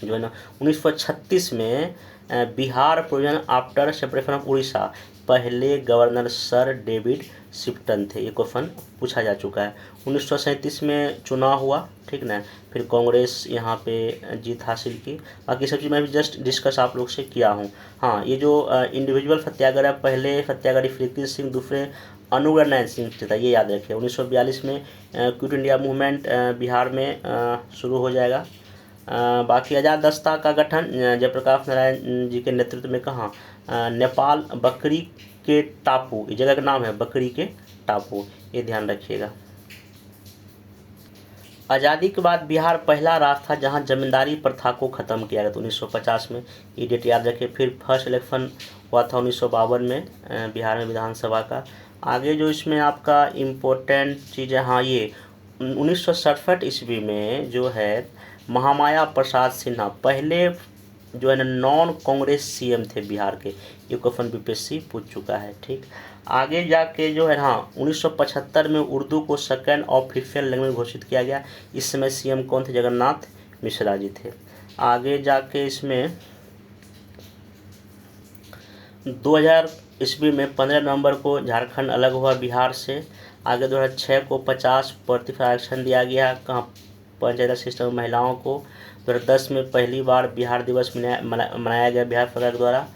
जो है ना 1936 में Bihar provision after separation of Orissa, पहले गवर्नर सर डेविड शिफ्टन थे, ये क्वेश्चन पूछा जा चुका है। 1937 में चुनाव हुआ, ठीक ना। फिर कांग्रेस यहाँ पे जीत हासिल की। बाकी सब चीज़ मैं भी जस्ट डिस्कस आप लोग से किया हूँ। हाँ, ये जो इंडिविजुअल सत्याग्रह, पहले सत्याग्रही श्रीकृष्ण सिंह, दूसरे अनुग्रह नारायण सिंह था, ये याद रखिए। 1942 में क्विट इंडिया मूवमेंट बिहार में शुरू हो जाएगा। बाकी आज़ाद दस्ता का गठन जयप्रकाश नारायण जी के नेतृत्व में कहाँ, नेपाल बकरी के टापू, इस जगह का नाम है बकरी के टापू, ये ध्यान रखिएगा। आज़ादी के बाद बिहार पहला राज्य था जहां जमींदारी प्रथा को ख़त्म किया गया था 1950 में, ये डेट याद रखिए। फिर फर्स्ट इलेक्शन हुआ था 1952 में बिहार में विधानसभा का। आगे जो इसमें आपका इम्पोर्टेंट चीज़ है, हाँ, ये 1967 ईस्वी में जो है महामाया प्रसाद सिन्हा पहले जो है ना नॉन कांग्रेस सीएम थे बिहार के, ये क्वेश्चन बीपीएससी पूछ चुका है, ठीक। आगे जाके जो है हाँ 1975 में उर्दू को सेकेंड ऑफिशियल लैंग्वेज घोषित किया गया। इस समय सीएम कौन थे, जगन्नाथ मिश्रा जी थे। आगे जाके इसमें 2000 ईस्वी में 15 नवंबर को झारखंड अलग हुआ बिहार से। आगे 2006 को 50% आरक्षण दिया गया कहाँ, पंचायत सिस्टम में महिलाओं को। 2010 में पहली बार बिहार दिवस मनाया गया बिहार सरकार द्वारा।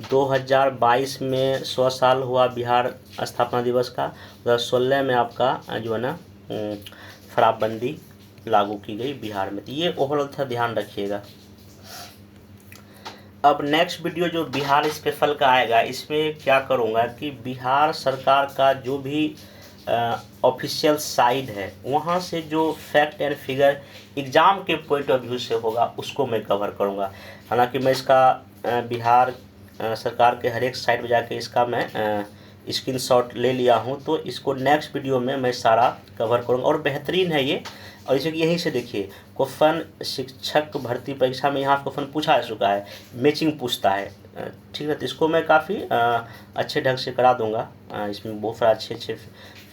2022 में 100 साल हुआ बिहार स्थापना दिवस का। 2016 में आपका जो है ना शराबबंदी लागू की गई बिहार में। तो ये ओवरऑल था, ध्यान रखिएगा। अब नेक्स्ट वीडियो जो बिहार स्पेशल का आएगा, इसमें क्या करूँगा कि बिहार सरकार का जो भी ऑफिशियल साइड है वहाँ से जो फैक्ट एंड फिगर एग्ज़ाम के पॉइंट ऑफ व्यू से होगा उसको मैं कवर करूँगा। हालांकि मैं इसका बिहार सरकार के हर एक साइड पर जाके इसका मैं स्क्रीनशॉट ले लिया हूँ, तो इसको नेक्स्ट वीडियो में मैं सारा कवर करूँगा। और बेहतरीन है ये, और इसे यहीं से देखिए क्वेश्चन शिक्षक भर्ती परीक्षा में यहाँ क्वेश्चन पूछा जा चुका है, मैचिंग पूछता है, ठीक है। तो इसको मैं काफ़ी अच्छे ढंग से करा दूंगा। इसमें बहुत सारा अच्छे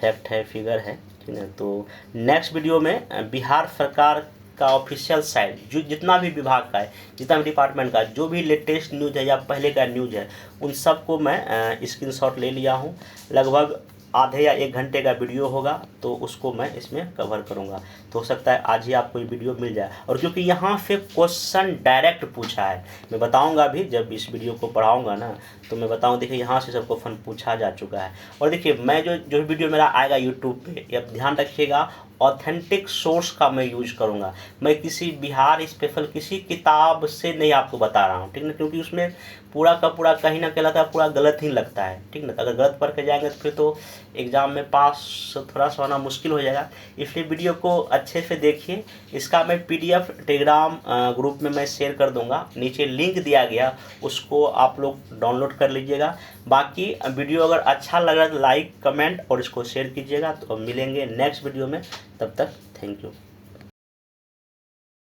फैक्ट है, फिगर है, ठीक है। तो नेक्स्ट वीडियो में बिहार सरकार का ऑफिशियल साइट जो जितना भी विभाग का है, जितना भी डिपार्टमेंट का जो भी लेटेस्ट न्यूज़ है या पहले का न्यूज़ है, उन सब को मैं स्क्रीनशॉट ले लिया हूँ। लगभग आधे या 1 घंटे का वीडियो होगा तो उसको मैं इसमें कवर करूँगा। तो हो सकता है आज ही आपको ये वीडियो मिल जाए। और क्योंकि यहाँ से क्वेश्चन डायरेक्ट पूछा है, मैं बताऊँगा भी जब इस वीडियो को पढ़ाऊँगा ना, तो मैं बताऊँ। देखिए यहाँ से सब क्वेश्चन पूछा जा चुका है। और देखिए मैं जो वीडियो मेरा आएगा यूट्यूब पे, ये ध्यान रखिएगा, ऑथेंटिक सोर्स का मैं यूज करूँगा। मैं किसी बिहार स्पेशल किसी किताब से नहीं आपको बता रहा हूँ, ठीक ना, क्योंकि उसमें पूरा का पूरा कहीं ना कहलाता है पूरा गलत ही लगता है, ठीक ना। अगर गलत पढ़ के जाएंगे तो फिर तो एग्ज़ाम में पास थोड़ा सा होना मुश्किल हो जाएगा। इसलिए वीडियो को अच्छे से देखिए। इसका मैं PDF टेलीग्राम ग्रुप में मैं शेयर कर दूंगा, नीचे लिंक दिया गया, उसको आप लोग डाउनलोड कर लीजिएगा। बाकी वीडियो अगर अच्छा लग रहा है तो लाइक कमेंट और इसको शेयर कीजिएगा। तो मिलेंगे नेक्स्ट वीडियो में, तब तक थैंक यू।